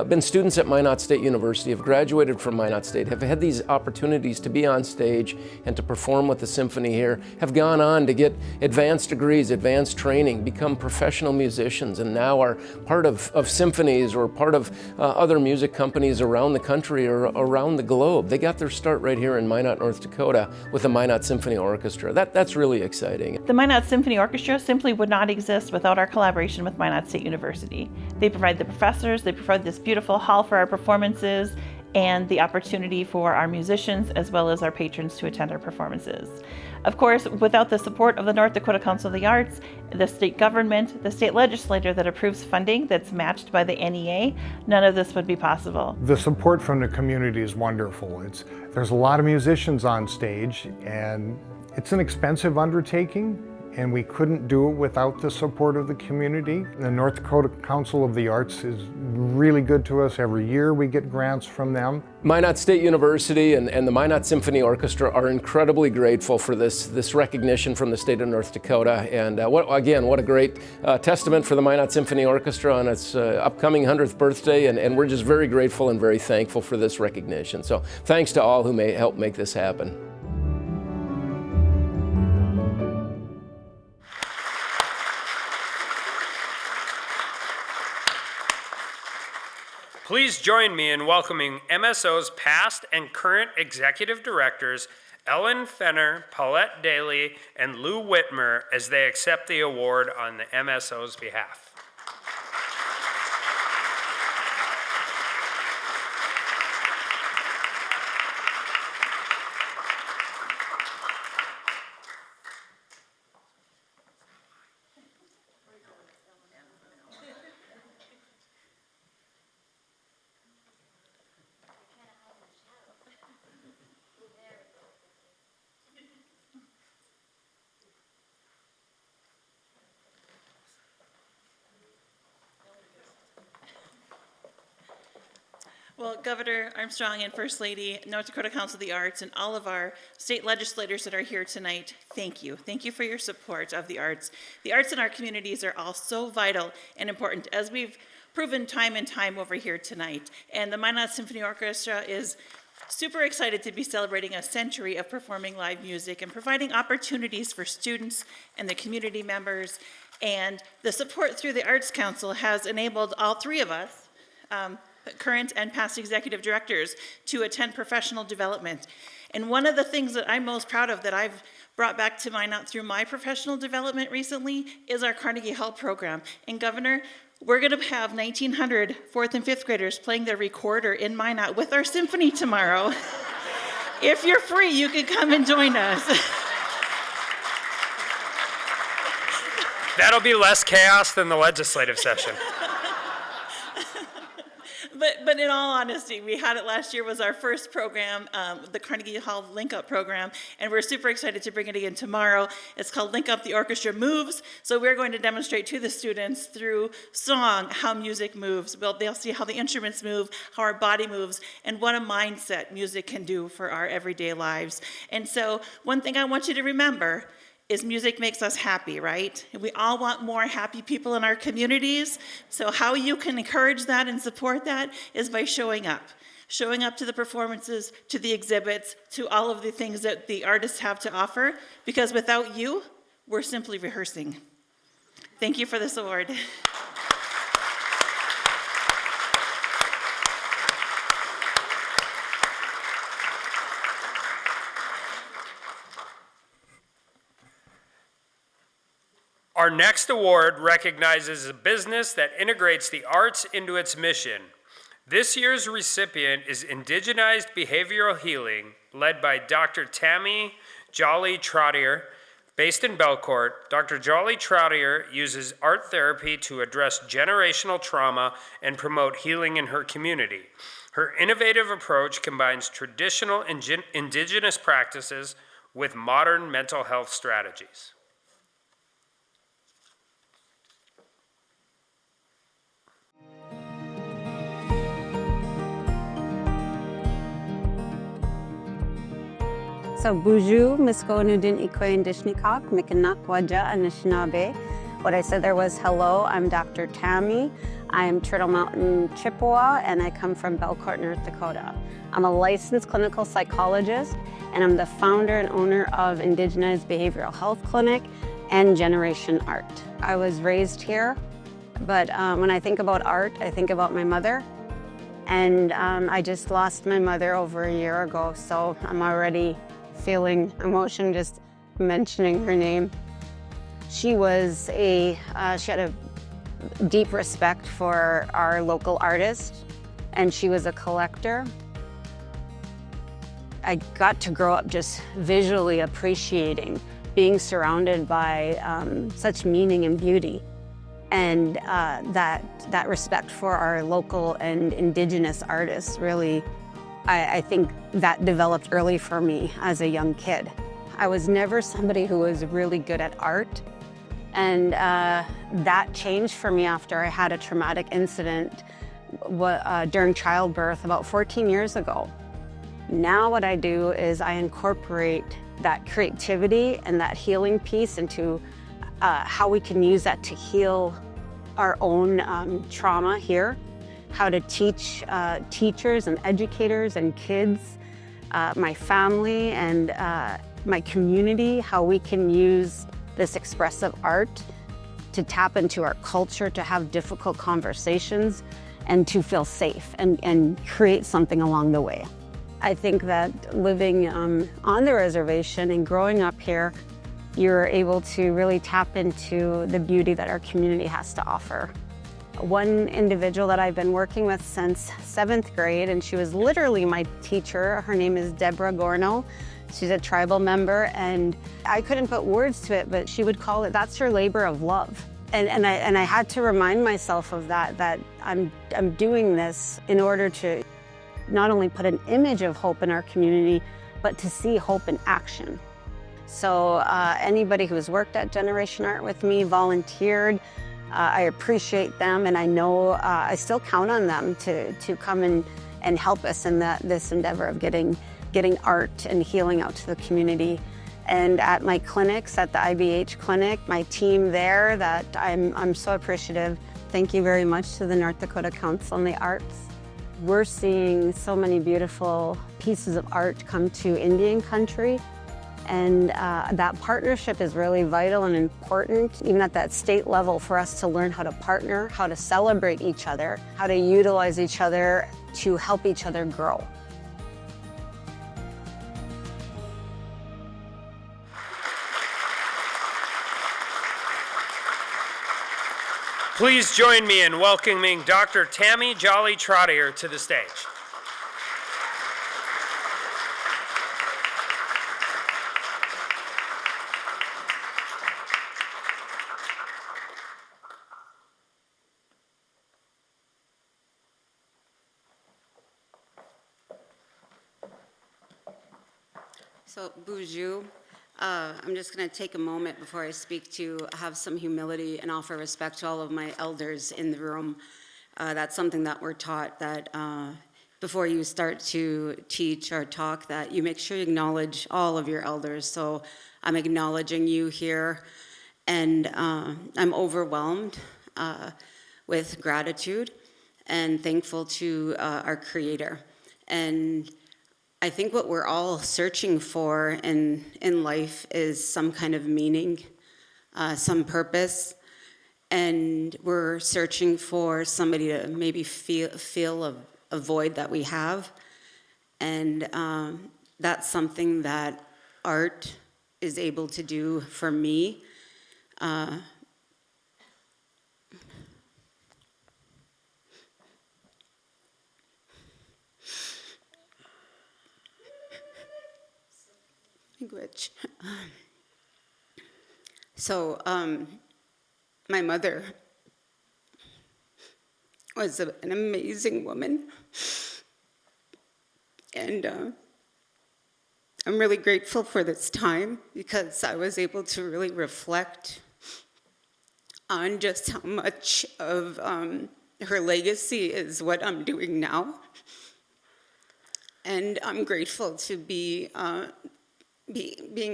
been students at Minot State University, have graduated from Minot State, have had these opportunities to be on stage and to perform with the symphony here, have gone on to get advanced degrees, advanced training, become professional musicians, and now are part of symphonies or part of other music companies around the country or around the globe. They got their start right here in Minot, North Dakota with the Minot Symphony Orchestra. That's really exciting. The Minot Symphony Orchestra simply would not exist without our collaboration with Minot State University. They provide the professors, they provide this beautiful hall for our performances, and the opportunity for our musicians as well as our patrons to attend our performances. Of course, without the support of the North Dakota Council of the Arts, the state government, the state legislature that approves funding that's matched by the NEA, none of this would be possible. The support from the community is wonderful. There's a lot of musicians on stage, and it's an expensive undertaking, and we couldn't do it without the support of the community. The North Dakota Council of the Arts is really good to us. Every year we get grants from them. Minot State University and the Minot Symphony Orchestra are incredibly grateful for this recognition from the state of North Dakota. And what a great testament for the Minot Symphony Orchestra on its upcoming 100th birthday. And we're just very grateful and very thankful for this recognition. So thanks to all who may help make this happen. Please join me in welcoming MSO's past and current executive directors, Ellen Fenner, Paulette Daly, and Lou Whitmer, as they accept the award on the MSO's behalf. Well, Governor Armstrong and First Lady, North Dakota Council of the Arts, and all of our state legislators that are here tonight, thank you. Thank you for your support of the arts. The arts in our communities are all so vital and important, as we've proven time and time over here tonight. And the Minot Symphony Orchestra is super excited to be celebrating a century of performing live music and providing opportunities for students and the community members. And the support through the Arts Council has enabled all three of us, current and past executive directors, to attend professional development. And one of the things that I'm most proud of that I've brought back to Minot through my professional development recently is our Carnegie Hall program. And Governor, we're going to have 1,900 4th and 5th graders playing their recorder in Minot with our symphony tomorrow. If you're free, you can come and join us. That'll be less chaos than the legislative session. But in all honesty, we had it last year, was our first program, the Carnegie Hall Link Up program, and we're super excited to bring it again tomorrow. It's called Link Up, the Orchestra Moves. So we're going to demonstrate to the students through song how music moves. They'll see how the instruments move, how our body moves, and what a mindset music can do for our everyday lives. And so one thing I want you to remember is music makes us happy, right? We all want more happy people in our communities. So how you can encourage that and support that is by showing up. Showing up to the performances, to the exhibits, to all of the things that the artists have to offer, because without you, we're simply rehearsing. Thank you for this award. Our next award recognizes a business that integrates the arts into its mission. This year's recipient is Indigenized Behavioral Healing, led by Dr. Tammy Jolly Trottier, based in Belcourt. Dr. Jolly Trottier uses art therapy to address generational trauma and promote healing in her community. Her innovative approach combines traditional Indigenous practices with modern mental health strategies. So Buju, Misko Nudin Ikwe Ndishnikak, Mikanak Waja Anishinaabe. What I said there was hello, I'm Dr. Tammy. I'm Turtle Mountain Chippewa and I come from Belcourt, North Dakota. I'm a licensed clinical psychologist and I'm the founder and owner of Indigenized Behavioral Health Clinic and Generation Art. I was raised here, but when I think about art, I think about my mother. And I just lost my mother over a year ago, so I'm already feeling emotion just mentioning her name. She was she had a deep respect for our local artists, and she was a collector. I got to grow up just visually appreciating being surrounded by such meaning and beauty, and that respect for our local and Indigenous artists really, I think that developed early for me as a young kid. I was never somebody who was really good at art, and that changed for me after I had a traumatic incident during childbirth about 14 years ago. Now what I do is I incorporate that creativity and that healing piece into how we can use that to heal our own trauma here, how to teach teachers and educators and kids, my family and my community, how we can use this expressive art to tap into our culture, to have difficult conversations, and to feel safe and create something along the way. I think that living on the reservation and growing up here, you're able to really tap into the beauty that our community has to offer. One individual that I've been working with since 7th grade, and she was literally my teacher, her name is Deborah Gorno. She's a tribal member, and I couldn't put words to it, but she would call it, that's her labor of love. And I had to remind myself of that I'm doing this in order to not only put an image of hope in our community, but to see hope in action. So anybody who's worked at Generation Art with me, volunteered, I appreciate them, and I know I still count on them to come and and help us in this endeavor of getting art and healing out to the community. And at my clinics, at the IBH clinic, my team there, that I'm so appreciative. Thank you very much to the North Dakota Council on the Arts. We're seeing so many beautiful pieces of art come to Indian country, and that partnership is really vital and important, even at that state level, for us to learn how to partner, how to celebrate each other, how to utilize each other to help each other grow. Please join me in welcoming Dr. Tammy Jolly Trottier to the stage. So, bonjour. I'm just going to take a moment before I speak to have some humility and offer respect to all of my elders in the room. That's something that we're taught, that before you start to teach or talk, that you make sure you acknowledge all of your elders. So I'm acknowledging you here, and I'm overwhelmed with gratitude and thankful to our Creator. And I think what we're all searching for in life is some kind of meaning, some purpose, and we're searching for somebody to maybe feel a void that we have, and that's something that art is able to do for me. Language. So, my mother was an amazing woman, and I'm really grateful for this time because I was able to really reflect on just how much of her legacy is what I'm doing now, and I'm grateful to being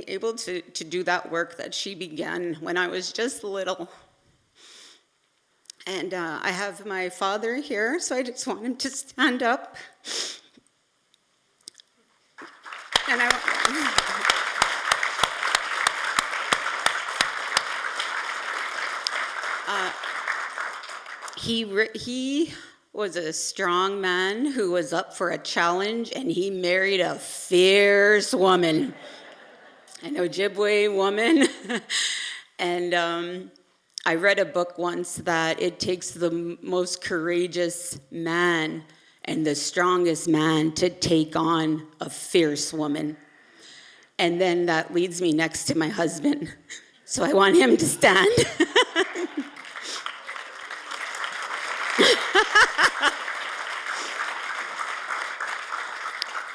able to do that work that she began when I was just little. And I have my father here, so I just want him to stand up. And he was a strong man who was up for a challenge, and he married a fierce woman. An Ojibwe woman. And I read a book once that it takes the most courageous man and the strongest man to take on a fierce woman. And then that leads me next to my husband. So I want him to stand.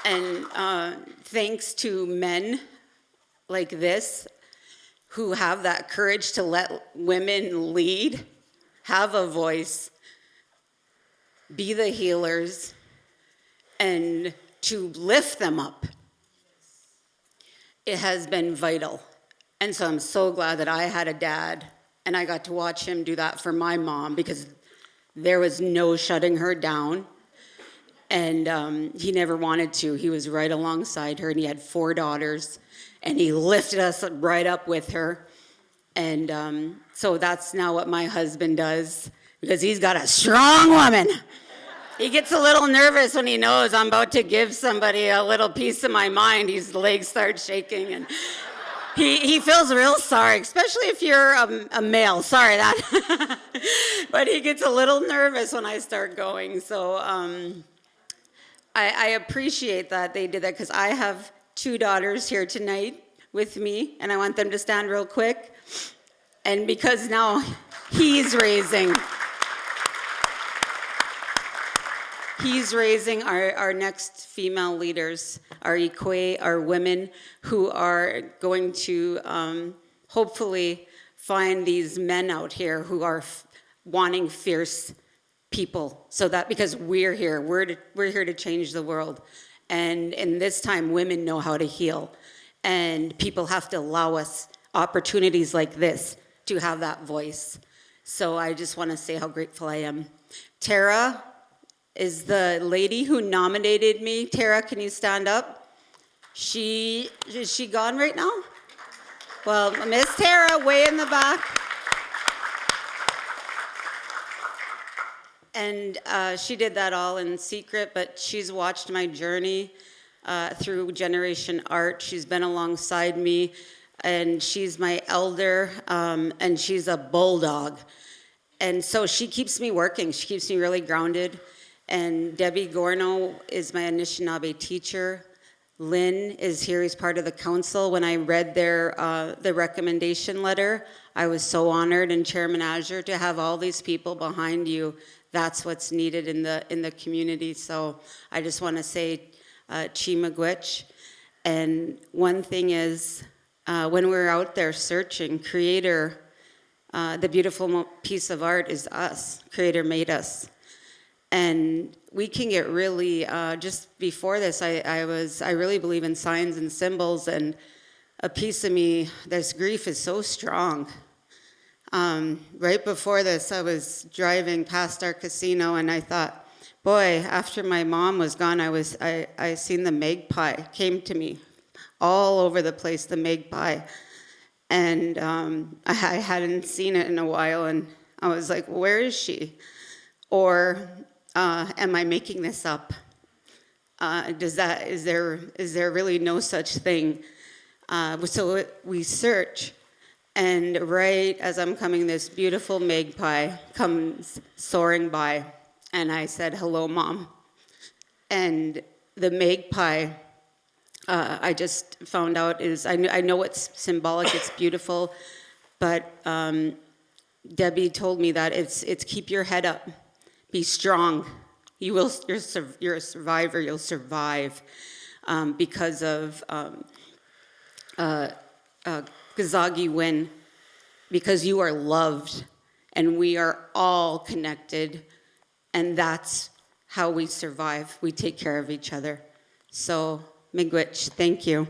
And thanks to men like this, who have that courage to let women lead, have a voice, be the healers, and to lift them up. It has been vital. And so I'm so glad that I had a dad, and I got to watch him do that for my mom, because there was no shutting her down. And he never wanted to. He was right alongside her, and he had 4 daughters. And he lifted us right up with her. And so that's now what my husband does, because he's got a strong woman. He gets a little nervous when he knows I'm about to give somebody a little piece of my mind. His legs start shaking, and he feels real sorry, especially if you're a male. Sorry, that. But he gets a little nervous when I start going. So I appreciate that they did that, because I have 2 daughters here tonight with me, and I want them to stand real quick. And because now he's raising our next female leaders, our Ikwe, our women, who are going to hopefully find these men out here who are wanting fierce people, so that because we're here to change the world, and in this time women know how to heal, and people have to allow us opportunities like this to have that voice. So I just want to say how grateful I am. Tara is the lady who nominated me. Tara, can you stand up? Is she gone right now? Well, Miss Tara, way in the back. And she did that all in secret, but she's watched my journey through Generation Art. She's been alongside me, and she's my elder, and she's a bulldog. And so she keeps me working. She keeps me really grounded. And Debbie Gorno is my Anishinaabe teacher. Lynn is here as part of the council. When I read the recommendation letter, I was so honored, and Chairman Azure, to have all these people behind you. That's what's needed in the community. So I just want to say chi miigwech. And one thing is, when we're out there searching, Creator, the beautiful piece of art is us. Creator made us. And we can get really, just before this, I really believe in signs and symbols, and a piece of me, this grief is so strong. Right before this, I was driving past our casino, and I thought, boy, after my mom was gone, I seen the magpie came to me all over the place, the magpie. And I hadn't seen it in a while, and I was like, where is she? Or am I making this up? Is there really no such thing? So we search, and right as I'm coming, this beautiful magpie comes soaring by, and I said, hello, Mom. And the magpie, I just found out I know it's symbolic, it's beautiful, but Debbie told me that it's keep your head up, be strong. You're a survivor, you'll survive because of Gazagi win, because you are loved and we are all connected, and that's how we survive. We take care of each other. So, miigwech, thank you.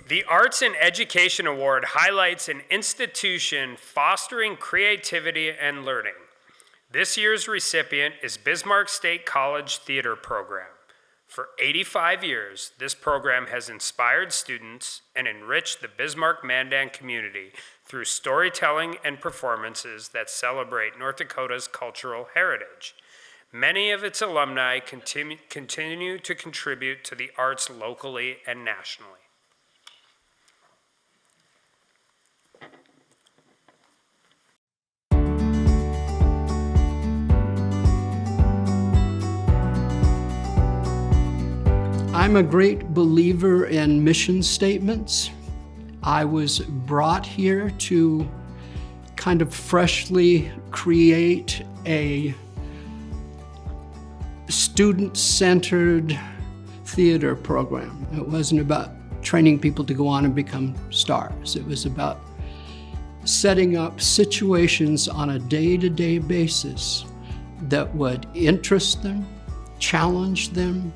The Arts and Education Award highlights an institution fostering creativity and learning. This year's recipient is Bismarck State College Theater Program. For 85 years, this program has inspired students and enriched the Bismarck-Mandan community through storytelling and performances that celebrate North Dakota's cultural heritage. Many of its alumni continue to contribute to the arts locally and nationally. I'm a great believer in mission statements. I was brought here to kind of freshly create a student-centered theater program. It wasn't about training people to go on and become stars. It was about setting up situations on a day-to-day basis that would interest them, challenge them,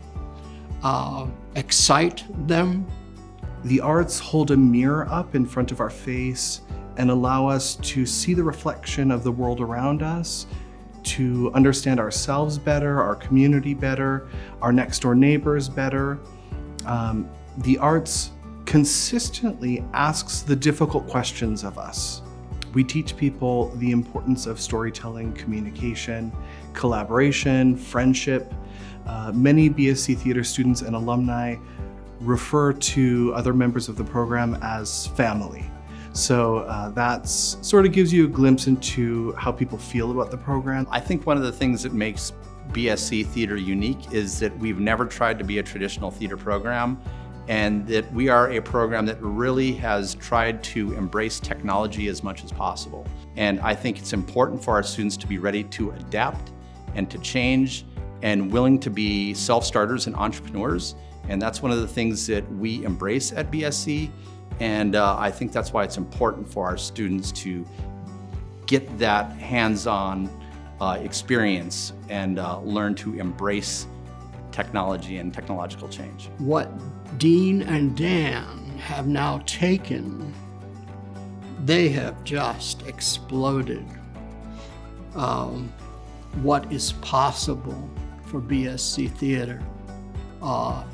excite them. The arts hold a mirror up in front of our face and allow us to see the reflection of the world around us, to understand ourselves better, our community better, our next door neighbors better. The arts consistently asks the difficult questions of us. We teach people the importance of storytelling, communication, collaboration, friendship. Many BSC theater students and alumni refer to other members of the program as family. So that's sort of gives you a glimpse into how people feel about the program. I think one of the things that makes BSC theater unique is that we've never tried to be a traditional theater program, and that we are a program that really has tried to embrace technology as much as possible. And I think it's important for our students to be ready to adapt and to change and willing to be self-starters and entrepreneurs. And that's one of the things that we embrace at BSC. And I think that's why it's important for our students to get that hands-on experience and learn to embrace technology and technological change. What Dean and Dan have now taken, they have just exploded what is possible for BSC Theater.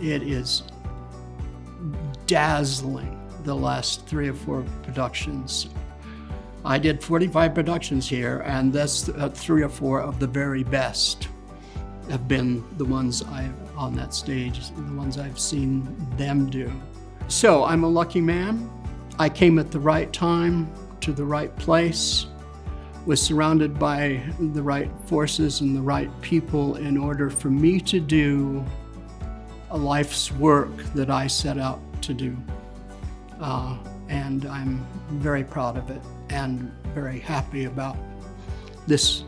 It is dazzling, the last 3 or 4 productions. I did 45 productions here, and that's 3 or 4 of the very best have been the ones on that stage, the ones I've seen them do. So I'm a lucky man. I came at the right time to the right place, was surrounded by the right forces and the right people in order for me to do a life's work that I set out to do. And I'm very proud of it and very happy about this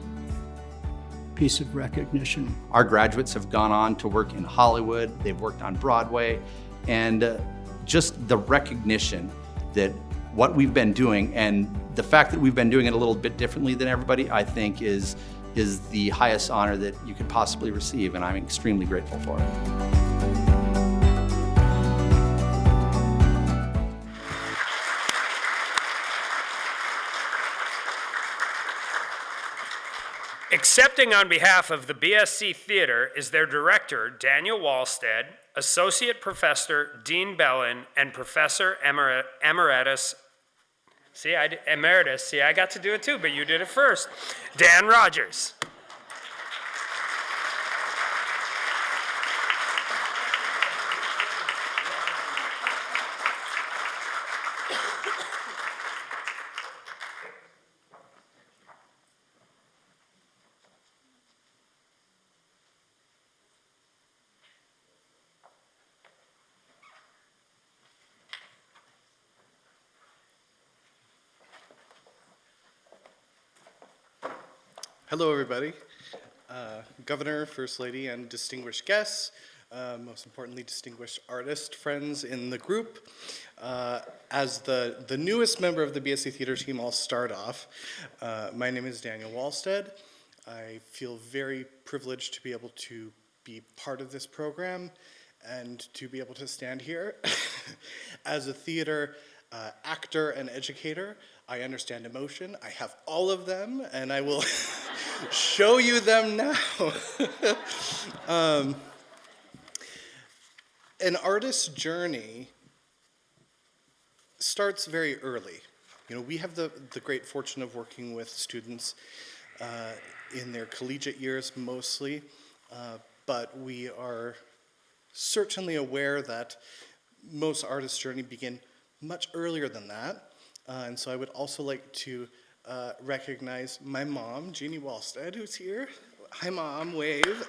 piece of recognition. Our graduates have gone on to work in Hollywood, they've worked on Broadway, and just the recognition that what we've been doing and the fact that we've been doing it a little bit differently than everybody, I think is the highest honor that you could possibly receive, and I'm extremely grateful for it. Accepting on behalf of the BSC Theater is their director, Daniel Walstead, Associate Professor Dean Bellin, and Professor Emeritus, I got to do it too, but you did it first, Dan Rogers. Hello, everybody. Governor, First Lady, and distinguished guests, most importantly, distinguished artist friends in the group. As the newest member of the BSC Theater team, I'll start off. My name is Daniel Walstead. I feel very privileged to be able to be part of this program and to be able to stand here. As a theater actor and educator, I understand emotion. I have all of them, and I will show you them now. An artist's journey starts very early. You know, we have the great fortune of working with students in their collegiate years mostly, but we are certainly aware that most artists' journey begin much earlier than that. And so I would also like to recognize my mom, Jeannie Walstead, who's here. Hi, Mom, wave.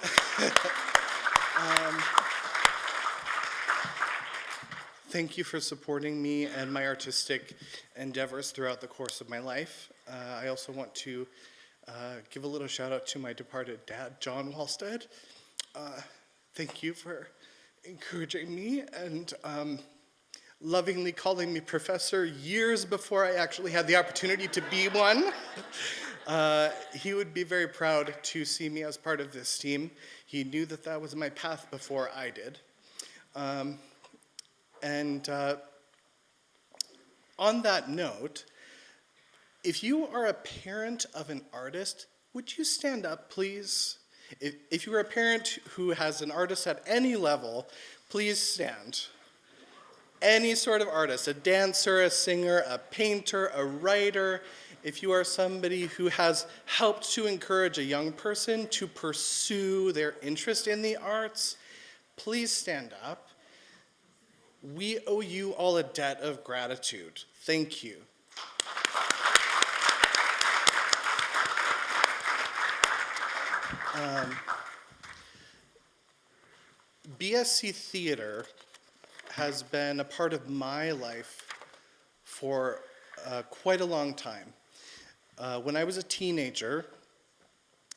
Thank you for supporting me and my artistic endeavors throughout the course of my life. I also want to give a little shout out to my departed dad, John Walstead. Thank you for encouraging me and lovingly calling me professor years before I actually had the opportunity to be one. He would be very proud to see me as part of this team. He knew that that was my path before I did. On that note, if you are a parent of an artist, would you stand up, please? If you are a parent who has an artist at any level, please stand. Any sort of artist, a dancer, a singer, a painter, a writer, if you are somebody who has helped to encourage a young person to pursue their interest in the arts, please stand up. We owe you all a debt of gratitude. Thank you. BSC Theater has been a part of my life for quite a long time. When I was a teenager,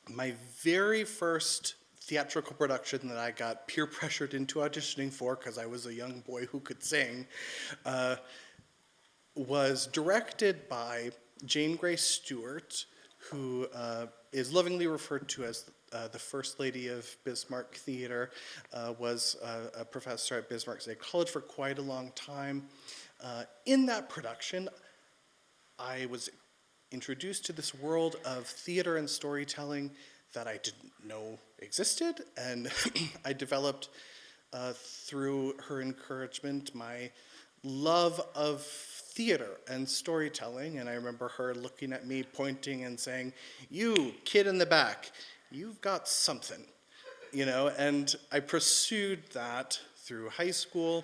my very first theatrical production that I got peer pressured into auditioning for because I was a young boy who could sing, was directed by Jane Grace Stewart, who is lovingly referred to as the First Lady of Bismarck Theater, was a professor at Bismarck State College for quite a long time. In that production, I was introduced to this world of theater and storytelling that I didn't know existed, and I developed, through her encouragement, my love of theater and storytelling. And I remember her looking at me, pointing and saying, "You, kid in the back, you've got something," you know, and I pursued that through high school.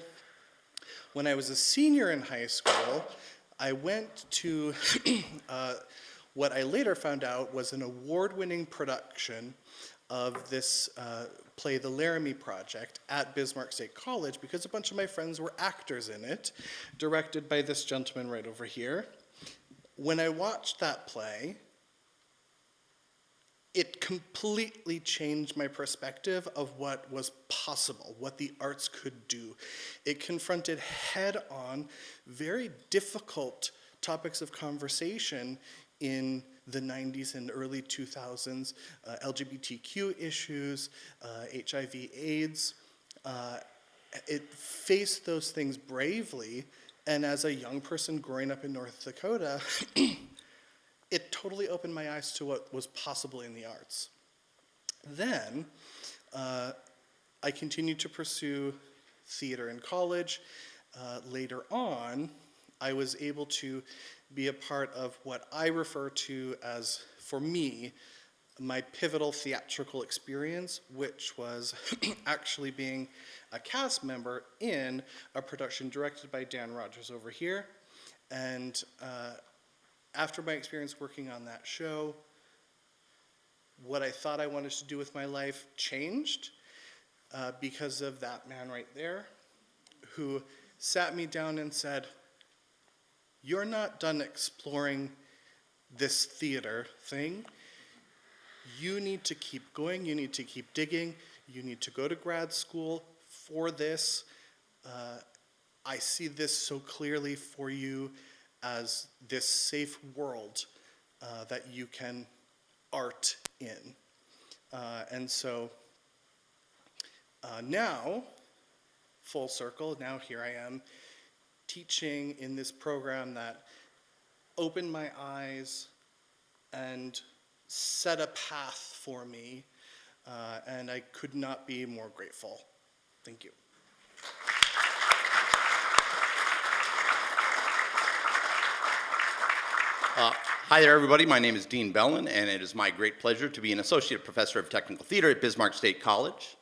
When I was a senior in high school, I went to what I later found out was an award-winning production of this play, The Laramie Project, at Bismarck State College, because a bunch of my friends were actors in it, directed by this gentleman right over here. When I watched that play, it completely changed my perspective of what was possible, what the arts could do. It confronted head-on very difficult topics of conversation in the 90s and early 2000s, LGBTQ issues, HIV/AIDS. It faced those things bravely, and as a young person growing up in North Dakota, it totally opened my eyes to what was possible in the arts. Then, I continued to pursue theater in college. Later on, I was able to be a part of what I refer to as, for me, my pivotal theatrical experience, which was actually being a cast member in a production directed by Dan Rogers over here. And after my experience working on that show, what I thought I wanted to do with my life changed because of that man right there, who sat me down and said, "You're not done exploring this theater thing. You need to keep going, you need to keep digging, you need to go to grad school for this. I see this so clearly for you as this safe world that you can art in." And so now, full circle, now here I am teaching in this program that opened my eyes and set a path for me, and I could not be more grateful. Thank you. Hi there, everybody. My name is Dean Bellin, and it is my great pleasure to be an Associate Professor of Technical Theater at Bismarck State College.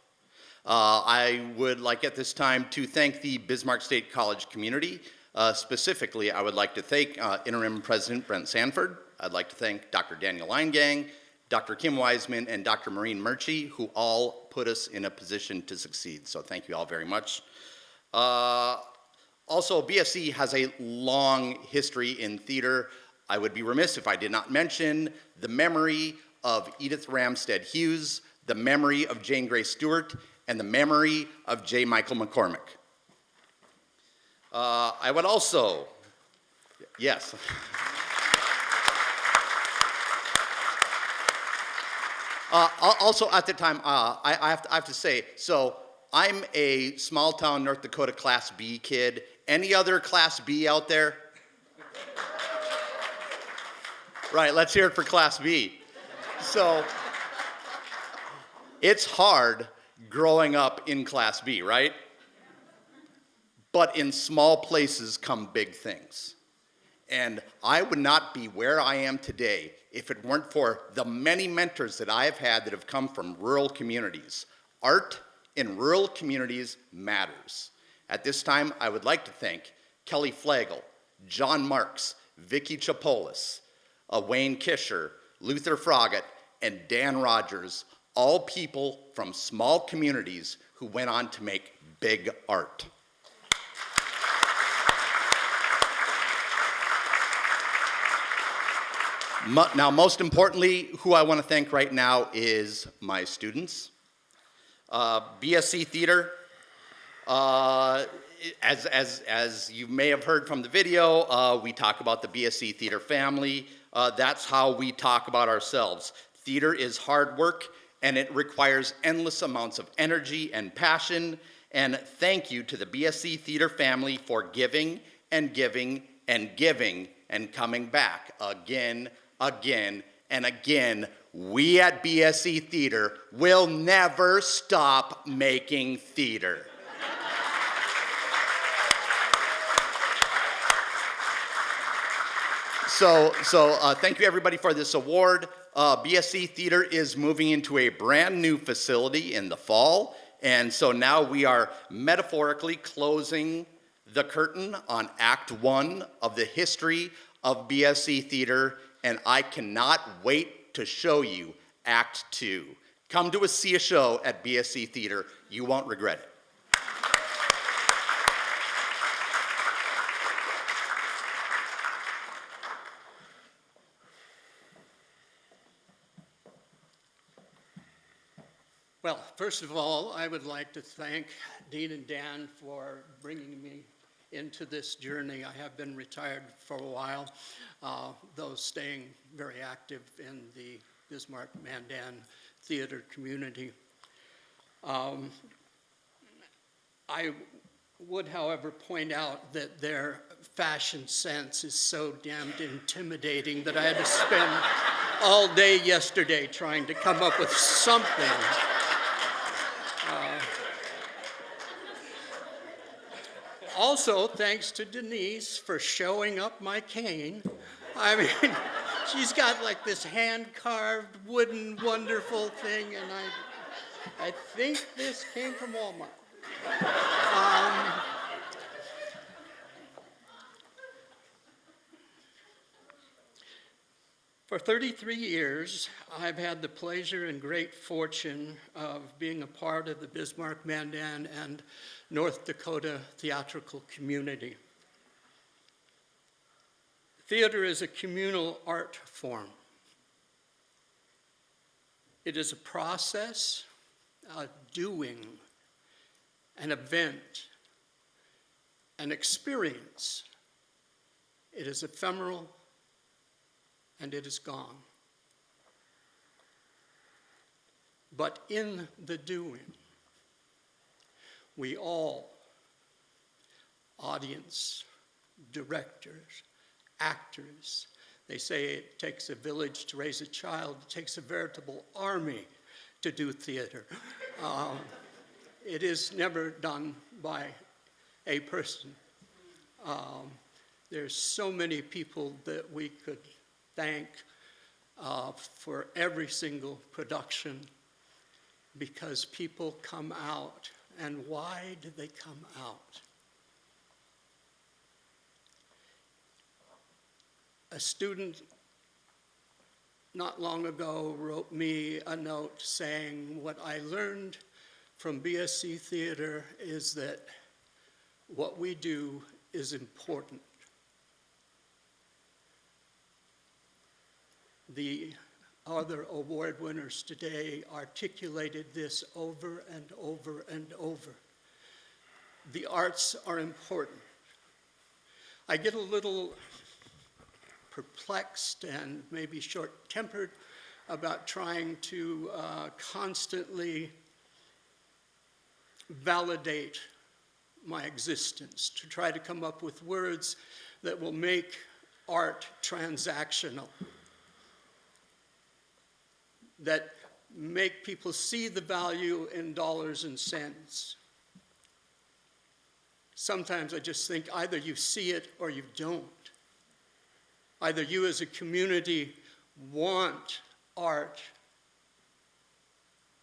I would like at this time to thank the Bismarck State College community. Specifically, I would like to thank Interim President Brent Sanford. I'd like to thank Dr. Daniel Leingang, Dr. Kim Wiseman, and Dr. Maureen Murchie, who all put us in a position to succeed. So thank you all very much. Also, BSC has a long history in theater. I would be remiss if I did not mention the memory of Edith Ramstead Hughes, the memory of Jane Grace Stewart, and the memory of J. Michael McCormick. I would also, yes. Also at the time, I have to say, so I'm a small town North Dakota Class B kid. Any other Class B out there? Right, let's hear it for Class B. So, it's hard growing up in Class B, right? But in small places come big things. And I would not be where I am today if it weren't for the many mentors that I have had that have come from rural communities. Art in rural communities matters. At this time, I would like to thank Kelly Flagel, John Marks, Vicky Chapolis, Wayne Kisher, Luther Froggatt, and Dan Rogers, all people from small communities who went on to make big art. Now, most importantly, who I want to thank right now is my students. BSC Theater, as you may have heard from the video, we talk about the BSC Theater family. That's how we talk about ourselves. Theater is hard work, and it requires endless amounts of energy and passion. And thank you to the BSC Theater family for giving and giving and giving and coming back again, again, and again. We at BSC Theater will never stop making theater. So thank you everybody for this award. BSC Theater is moving into a brand new facility in the fall. And so now we are metaphorically closing the curtain on Act 1 of the history of BSC Theater. And I cannot wait to show you Act 2. Come to see a show at BSC Theater. You won't regret it. Well, first of all, I would like to thank Dean and Dan for bringing me into this journey. I have been retired for a while, though staying very active in the Bismarck Mandan theater community. I would, however, point out that their fashion sense is so damned intimidating that I had to spend all day yesterday trying to come up with something. Also, thanks to Denise for showing up my cane. I mean, she's got like this hand-carved wooden wonderful thing, and I think this came from Walmart. For 33 years, I've had the pleasure and great fortune of being a part of the Bismarck, Mandan, and North Dakota theatrical community. Theater is a communal art form. It is a process, a doing, an event, an experience. It is ephemeral, and it is gone. But in the doing, we all, audience, directors, actors, they say it takes a village to raise a child, it takes a veritable army to do theater. It is never done by a person. There's so many people that we could thank for every single production, because people come out. And why do they come out? A student not long ago wrote me a note saying, what I learned from BSC Theater is that what we do is important. The other award winners today articulated this over and over and over. The arts are important. I get a little perplexed and maybe short-tempered about trying to constantly validate my existence, to try to come up with words that will make art transactional, that make people see the value in dollars and cents. Sometimes I just think either you see it or you don't. Either you as a community want art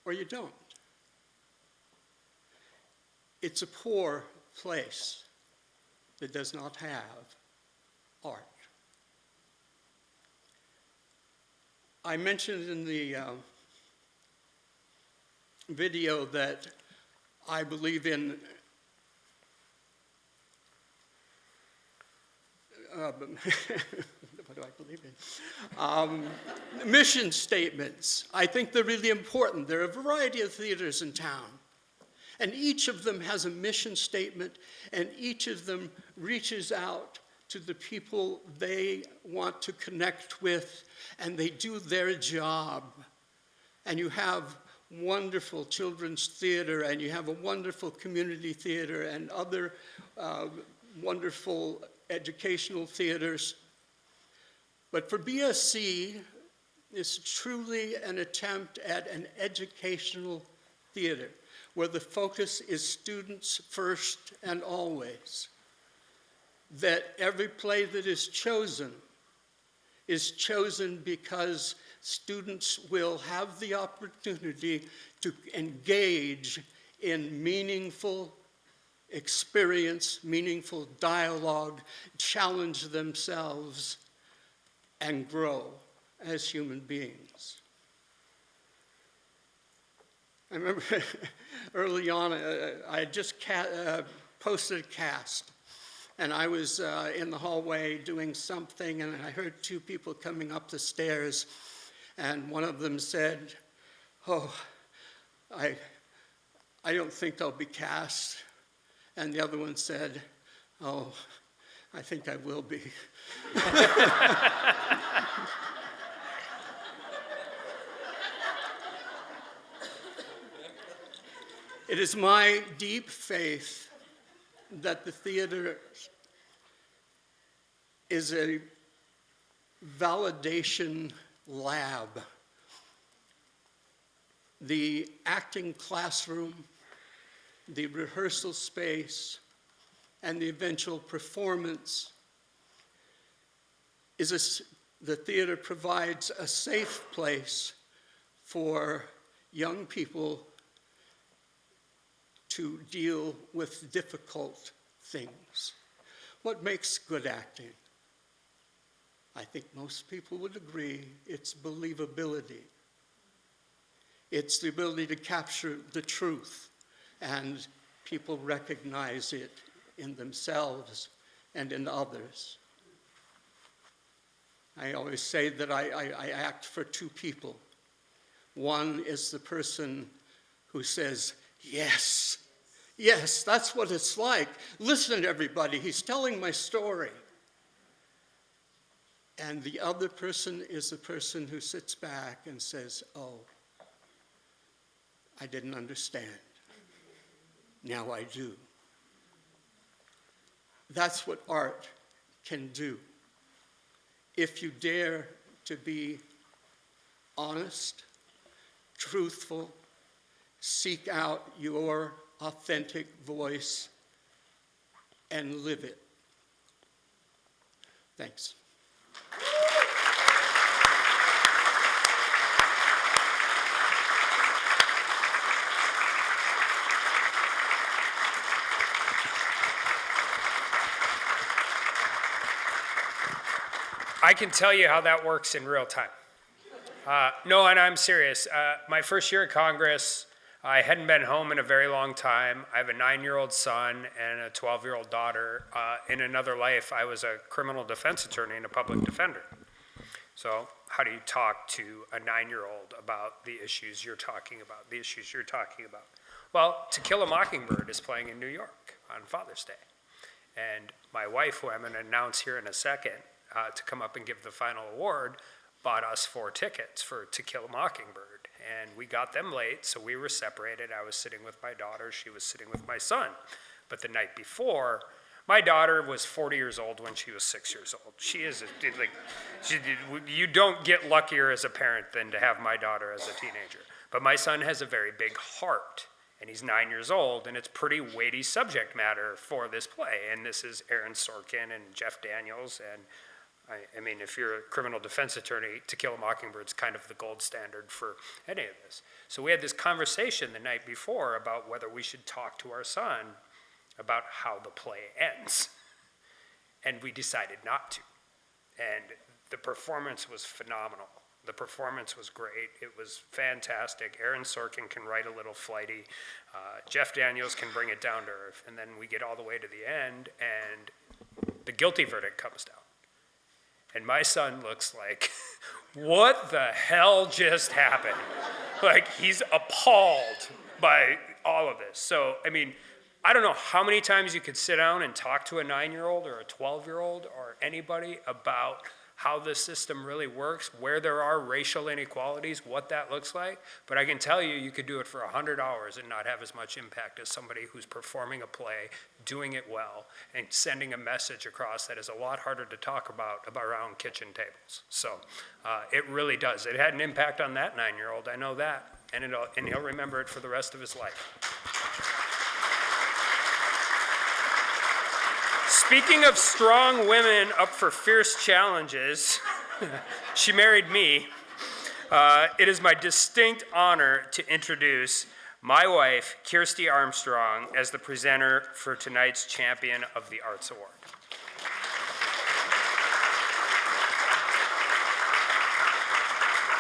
or you don't. It's a poor place that does not have art. I mentioned in the video that I believe in what do I believe in? Mission statements. I think they're really important. There are a variety of theaters in town. And each of them has a mission statement, and each of them reaches out to the people they want to connect with, and they do their job. And you have wonderful children's theater, and you have a wonderful community theater, and other wonderful educational theaters. But for BSC, it's truly an attempt at an educational theater, where the focus is students first and always. That every play that is chosen because students will have the opportunity to engage in meaningful experience, meaningful dialogue, challenge themselves, and grow as human beings. I remember early on, I had just posted a cast, and I was in the hallway doing something, and I heard two people coming up the stairs, and one of them said, "Oh, I don't think I'll be cast." And the other one said, "Oh, I think I will be." It is my deep faith that the theater is a validation lab. The acting classroom, the rehearsal space, and the eventual performance the theater provides a safe place for young people to deal with difficult things. What makes good acting? I think most people would agree it's believability. It's the ability to capture the truth, and people recognize it in themselves and in others. I always say that I act for two people. One is the person who says, "Yes, yes, that's what it's like. Listen, everybody, he's telling my story." And the other person is the person who sits back and says, "Oh, I didn't understand. Now I do." That's what art can do. If you dare to be honest, truthful, seek out your authentic voice, and live it. Thanks. I can tell you how that works in real time. No, and I'm serious. My first year at Congress, I hadn't been home in a very long time. I have a 9-year-old son and a 12-year-old daughter. In another life, I was a criminal defense attorney and a public defender. So how do you talk to a 9-year-old about the issues you're talking about, Well, To Kill a Mockingbird is playing in New York on Father's Day. And my wife, who I'm going to announce here in a second, to come up and give the final award, bought us 4 tickets for To Kill a Mockingbird. And we got them late, so we were separated. I was sitting with my daughter, she was sitting with my son. But the night before, my daughter was 40 years old when she was 6 years old. You don't get luckier as a parent than to have my daughter as a teenager. But my son has a very big heart, and he's 9 years old, and it's pretty weighty subject matter for this play. And this is Aaron Sorkin and Jeff Daniels, and I mean, if you're a criminal defense attorney, To Kill a Mockingbird's kind of the gold standard for any of this. So we had this conversation the night before about whether we should talk to our son about how the play ends. And we decided not to. And the performance was phenomenal. The performance was great. It was fantastic. Aaron Sorkin can write a little flighty. Jeff Daniels can bring it down to earth. And then we get all the way to the end, and the guilty verdict comes down. And my son looks like, what the hell just happened? Like, he's appalled by all of this. So, I mean, I don't know how many times you could sit down and talk to a 9-year-old or a 12-year-old or anybody about how this system really works, where there are racial inequalities, what that looks like. But I can tell you, you could do it for 100 hours and not have as much impact as somebody who's performing a play, doing it well, and sending a message across that is a lot harder to talk about around kitchen tables. So it really does. It had an impact on that 9-year-old, I know that, and he'll remember it for the rest of his life. Speaking of strong women up for fierce challenges, she married me. It is my distinct honor to introduce my wife, Kirsty Armstrong, as the presenter for tonight's Champion of the Arts Award.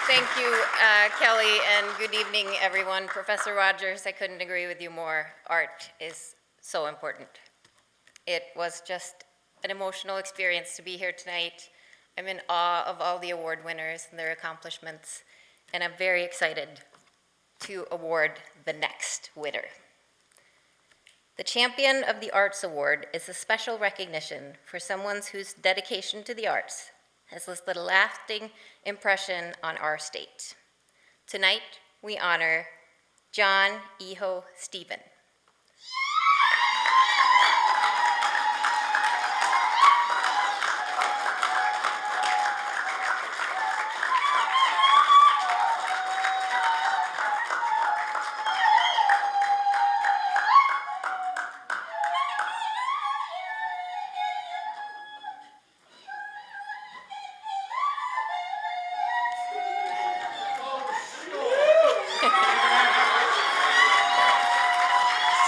Thank you, Kelly, and good evening, everyone. Professor Rogers, I couldn't agree with you more. Art is so important. It was just an emotional experience to be here tonight. I'm in awe of all the award winners and their accomplishments, and I'm very excited to award the next winner. The Champion of the Arts Award is a special recognition for someone whose dedication to the arts has left a lasting impression on our state. Tonight, we honor John Ijjo Stephen.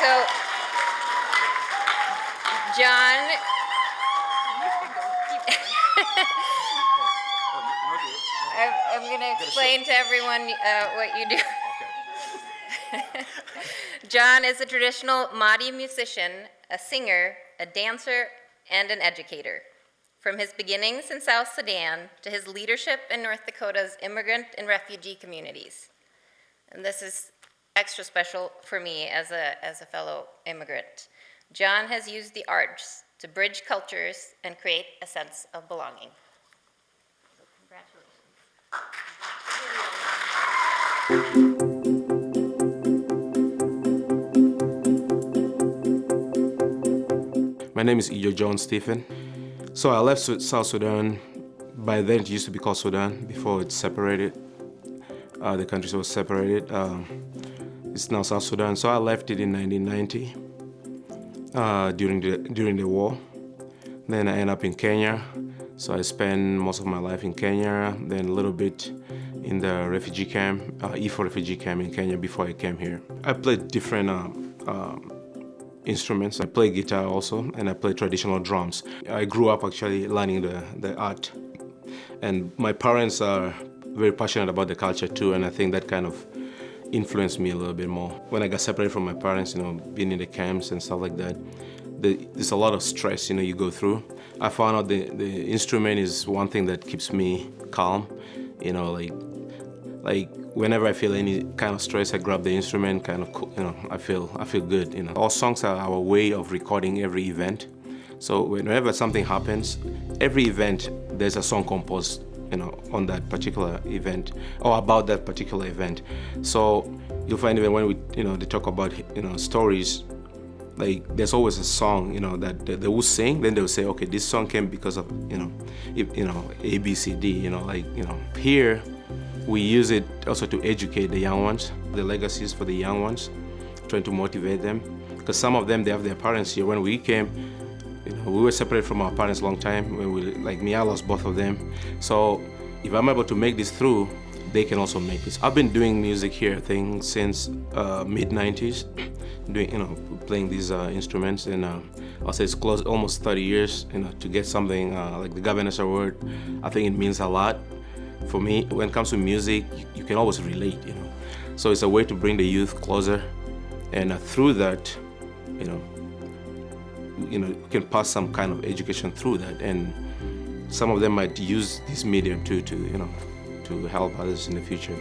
So, John, I'm going to explain to everyone what you do. John is a traditional Mahdi musician, a singer, a dancer, and an educator. From his beginnings in South Sudan to his leadership in North Dakota's immigrant and refugee communities. And this is extra special for me as a fellow immigrant. John has used the arts to bridge cultures and create a sense of belonging. So congratulations. My name is Ijjo John Stephen. So I left South Sudan. By then it used to be called Sudan before it's separated. The countries were separated. It's now South Sudan. So I left it in 1990 during the war. Then I ended up in Kenya. So I spent most of my life in Kenya, then a little bit in the refugee camp, Ijjo refugee camp in Kenya before I came here. I played different instruments. I play guitar also, and I play traditional drums. I grew up actually learning the art. And my parents are very passionate about the culture too, and I think that kind of influenced me a little bit more. When I got separated from my parents, being in the camps and stuff like that, there's a lot of stress, you go through. I found out the instrument is one thing that keeps me calm, like whenever I feel any kind of stress, I grab the instrument, kind of, I feel good, Our songs are our way of recording every event. So whenever something happens, every event, there's a song composed, on that particular event or about that particular event. So you'll find even when we, they talk about, stories, like there's always a song, that they will sing, then they'll say, okay, this song came because of, A, B, C, D, Here, we use it also to educate the young ones, the legacies for the young ones, trying to motivate them. Because some of them, they have their parents here. When we came, we were separated from our parents a long time. Like me, I lost both of them. So if I'm able to make this through, they can also make this. I've been doing music here, I think, since mid-90s, playing these instruments. And I'll say it's close, almost 30 years, to get something like the Governor's Award. I think it means a lot. For me, when it comes to music, you can always relate, So it's a way to bring the youth closer. And through that, you can pass some kind of education through that, and some of them might use this medium to help others in the future.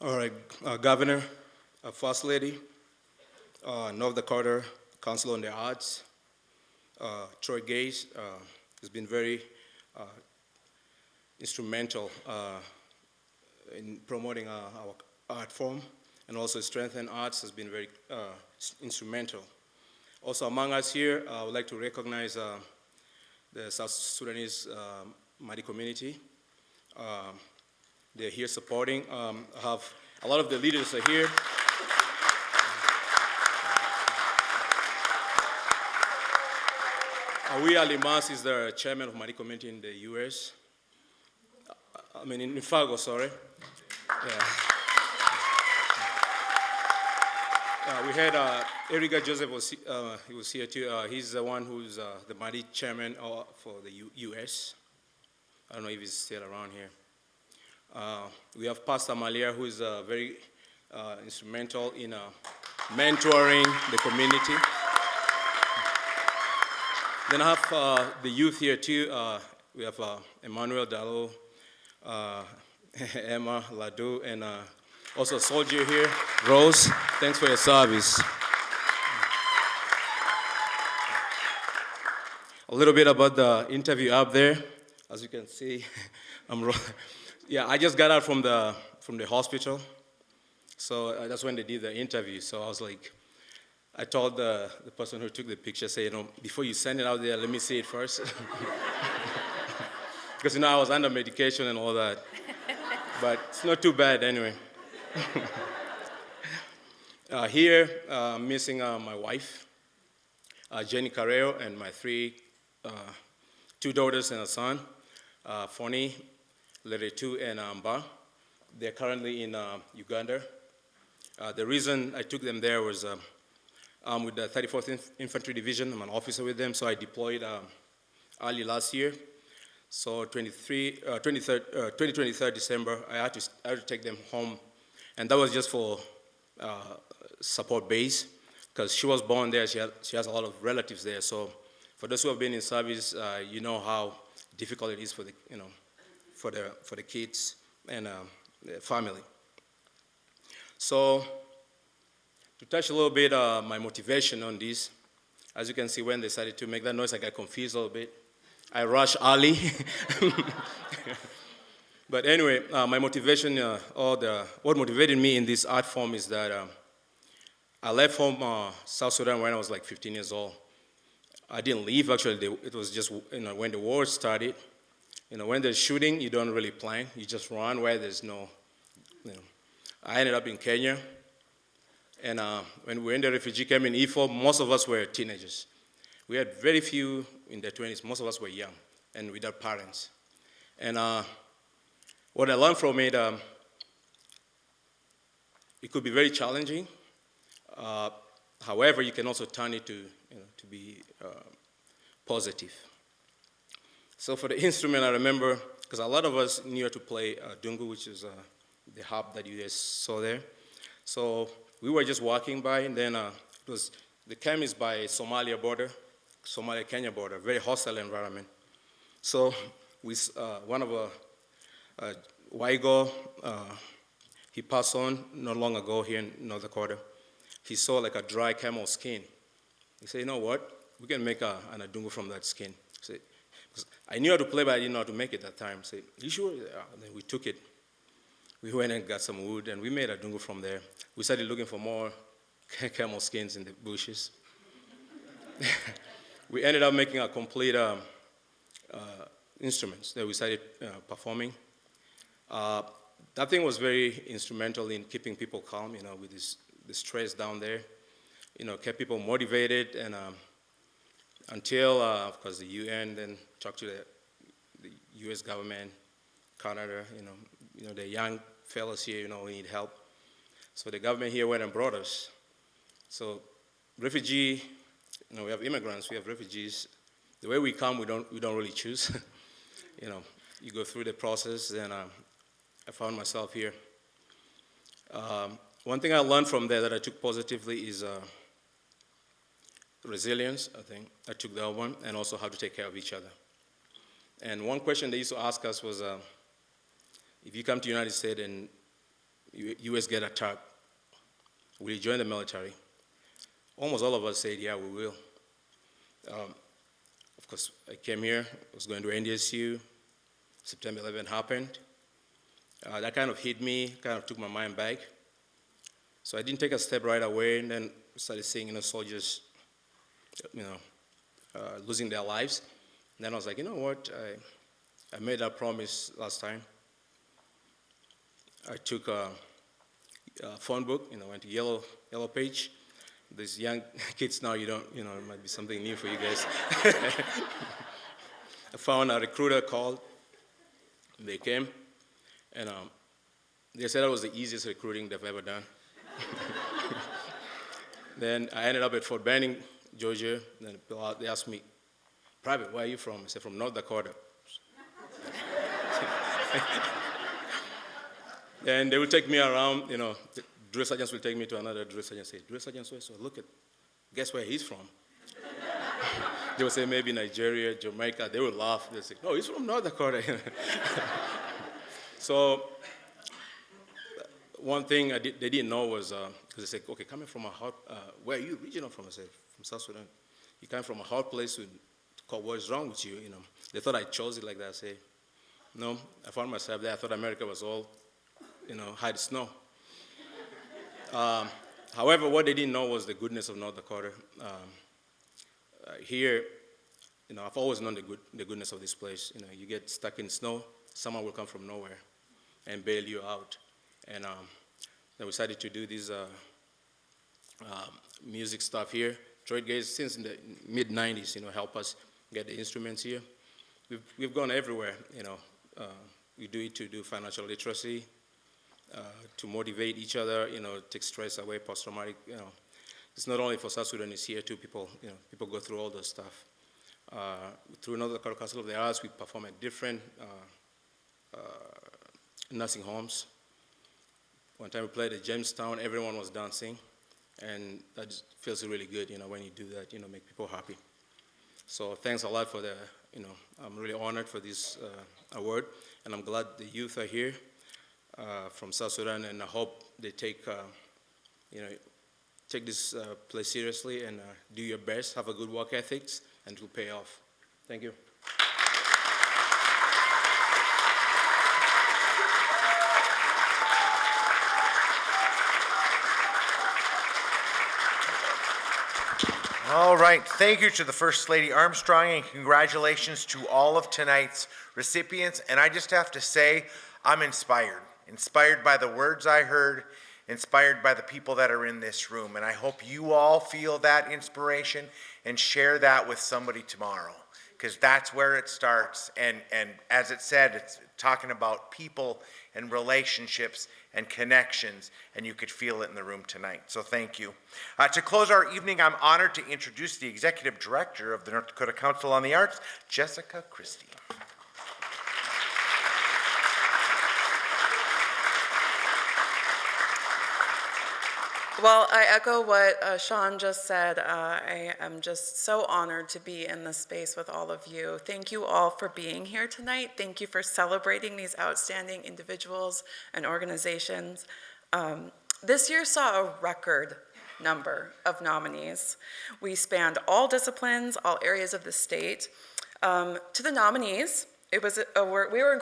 All right, Governor, First Lady, North Dakota Council on the Arts, Troy Gaze has been very instrumental in promoting our art form, and also Strengthen Arts has been very instrumental. Also among us here, I would like to recognize the South Sudanese Madi community. They're here supporting. I have a lot of the leaders are here. Awi Alimas is the chairman of Madi community in the US. I mean, in Fargo, sorry. Yeah. We had Erika Joseph, he was here too. He's the one who's the Madi chairman for the US. I don't know if he's still around here. We have Pastor Malia, who is very instrumental in mentoring the community. Then I have the youth here too. We have Emmanuel Dalo, Emma Ladu, and also a soldier here, Rose. Thanks for your service. A little bit about the interview up there. As you can see, yeah, I just got out from the hospital. So that's when they did the interview. So I was like, I told the person who took the picture, say, before you send it out there, let me see it first. Because, I was under medication and all that. But it's not too bad anyway. Here, I'm missing my wife, Jenny Carrero, and my two daughters and a son, Foni, Leretu, and Amba. They're currently in Uganda. The reason I took them there was I'm with the 34th Infantry Division. I'm an officer with them, so I deployed early last year. So 23rd December, I had to take them home. And that was just for support base, because she was born there. She has a lot of relatives there. So for those who have been in service, you know how difficult it is for the kids and the family. So to touch a little bit my motivation on this, as you can see, when they started to make that noise, I got confused a little bit. I rushed early. But anyway, my motivation, what motivated me in this art form is that I left home, South Sudan, when I was like 15 years old. I didn't leave, actually. It was just when the war started. When there's shooting, you don't really plan. You just run where there's no, I ended up in Kenya. And when we were in the refugee camp in Ijjo, most of us were teenagers. We had very few in their 20s. Most of us were young and without parents. And what I learned from it, it could be very challenging. However, you can also turn it to be positive. So for the instrument, I remember, because a lot of us knew how to play dungu, which is the harp that you guys saw there. So we were just walking by, and then the camp is by Somalia-Kenya border, very hostile environment. So one of Waigo, he passed on not long ago here in North Dakota. He saw like a dry camel skin. He said, you know what? We can make an adungu from that skin. I knew how to play, but I didn't know how to make it that time. I said, you sure? Yeah. And then we took it. We went and got some wood, and we made a dungu from there. We started looking for more camel skins in the bushes. We ended up making a complete instruments that we started performing. That thing was very instrumental in keeping people calm, with the stress down there. Kept people motivated, and until, of course, the UN then talked to the US government, Canada, the young fellows here, we need help. So the government here went and brought us. So refugee, we have immigrants, we have refugees. The way we come, we don't really choose. You go through the process, and I found myself here. One thing I learned from there that I took positively is resilience, I think. I took that one, and also how to take care of each other. And one question they used to ask us was, if you come to the United States and U.S. get attacked, will you join the military? Almost all of us said, yeah, we will. Of course, I came here, I was going to NDCA, September 11 happened. That kind of hit me, kind of took my mind back. So I didn't take a step right away, and then started seeing, soldiers, losing their lives. And then I was like, you know what, I made that promise last time. I took a phone book, went to Yellow Page. These young kids now, it might be something new for you guys. I found a recruiter called. They came, and they said that was the easiest recruiting they've ever done. Then I ended up at Fort Benning, Georgia. Then they asked me, "Private, where are you from?" I said, "From North Dakota." And they would take me around, the drill sergeants will take me to another drill sergeant and say, "Drill Sergeant so look at, guess where he's from?" They would say maybe Nigeria, Jamaica. They would laugh. They'd say, "No, he's from North Dakota." So one thing they didn't know was, because they said, "Okay, coming from a hot, where are you regional from?" I said, "From South Sudan." "You come from a hot place to call, what is wrong with you?" They thought I chose it like that. I say, "No, I found myself there. I thought America was all, hide snow." However, what they didn't know was the goodness of North Dakota. Here, I've always known the goodness of this place. You get stuck in snow, someone will come from nowhere and bail you out. And then we decided to do this music stuff here. Troy Gates, since in the mid-90s, help us get the instruments here. We've gone everywhere, we do it to do financial literacy, to motivate each other, take stress away, post-traumatic, It's not only for South Sudan, it's here too. People go through all those stuff. Through North Dakota Council of the Arts, we perform at different nursing homes. One time we played at Jamestown, everyone was dancing, and that just feels really good, when you do that, make people happy. So thanks a lot for the, I'm really honored for this award, and I'm glad the youth are here from South Sudan, and I hope they take, take this place seriously and do your best, have a good work ethics, and it will pay off. Thank you. All right, thank you to the First Lady Armstrong, and congratulations to all of tonight's recipients. And I just have to say, I'm inspired by the words I heard, inspired by the people that are in this room. And I hope you all feel that inspiration and share that with somebody tomorrow, because that's where it starts. And as it said, it's talking about people and relationships and connections, and you could feel it in the room tonight. So thank you. To close our evening, I'm honored to introduce the Executive Director of the North Dakota Council on the Arts, Jessica Christie. Well, I echo what Sean just said. I am just so honored to be in this space with all of you. Thank you all for being here tonight. Thank you for celebrating these outstanding individuals and organizations. This year saw a record number of nominees. We spanned all disciplines, all areas of the state. To the nominees, it was we were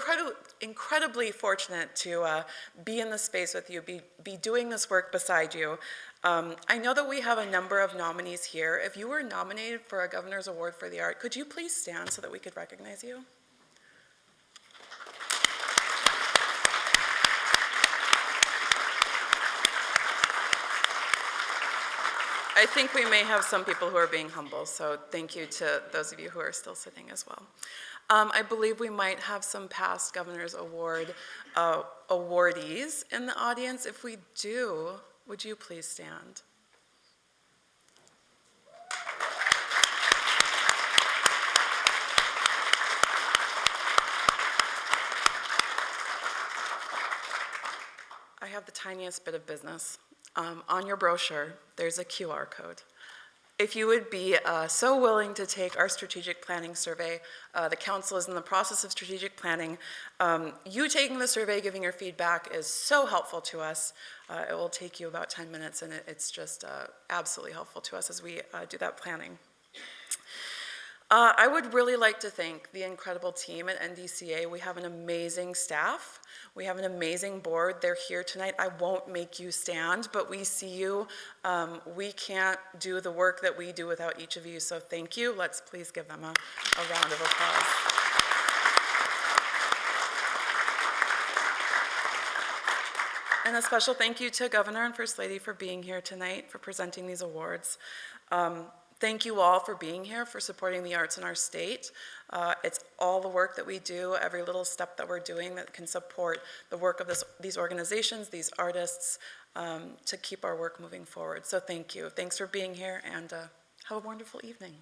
incredibly fortunate to be in the space with you, be doing this work beside you. I know that we have a number of nominees here. If you were nominated for a Governor's Award for the Art, could you please stand so that we could recognize you? I think we may have some people who are being humble, so thank you to those of you who are still sitting as well. I believe we might have some past Governor's Award awardees in the audience. If we do, would you please stand? I have the tiniest bit of business. On your brochure, there's a QR code. if you would be so willing to take our strategic planning survey. The council is in the process of strategic planning. You taking the survey, giving your feedback is so helpful to us. It will take you about 10 minutes, and it's just absolutely helpful to us as we do that planning. I would really like to thank the incredible team at NDCA. We have an amazing staff. We have an amazing board. They're here tonight. I won't make you stand, but we see you. We can't do the work that we do without each of you, so thank you. Let's please give them a round of applause. And a special thank you to Governor and First Lady for being here tonight, for presenting these awards. Thank you all for being here, for supporting the arts in our state. It's all the work that we do, every little step that we're doing that can support the work of these organizations, these artists, to keep our work moving forward. So thank you. Thanks for being here, and have a wonderful evening.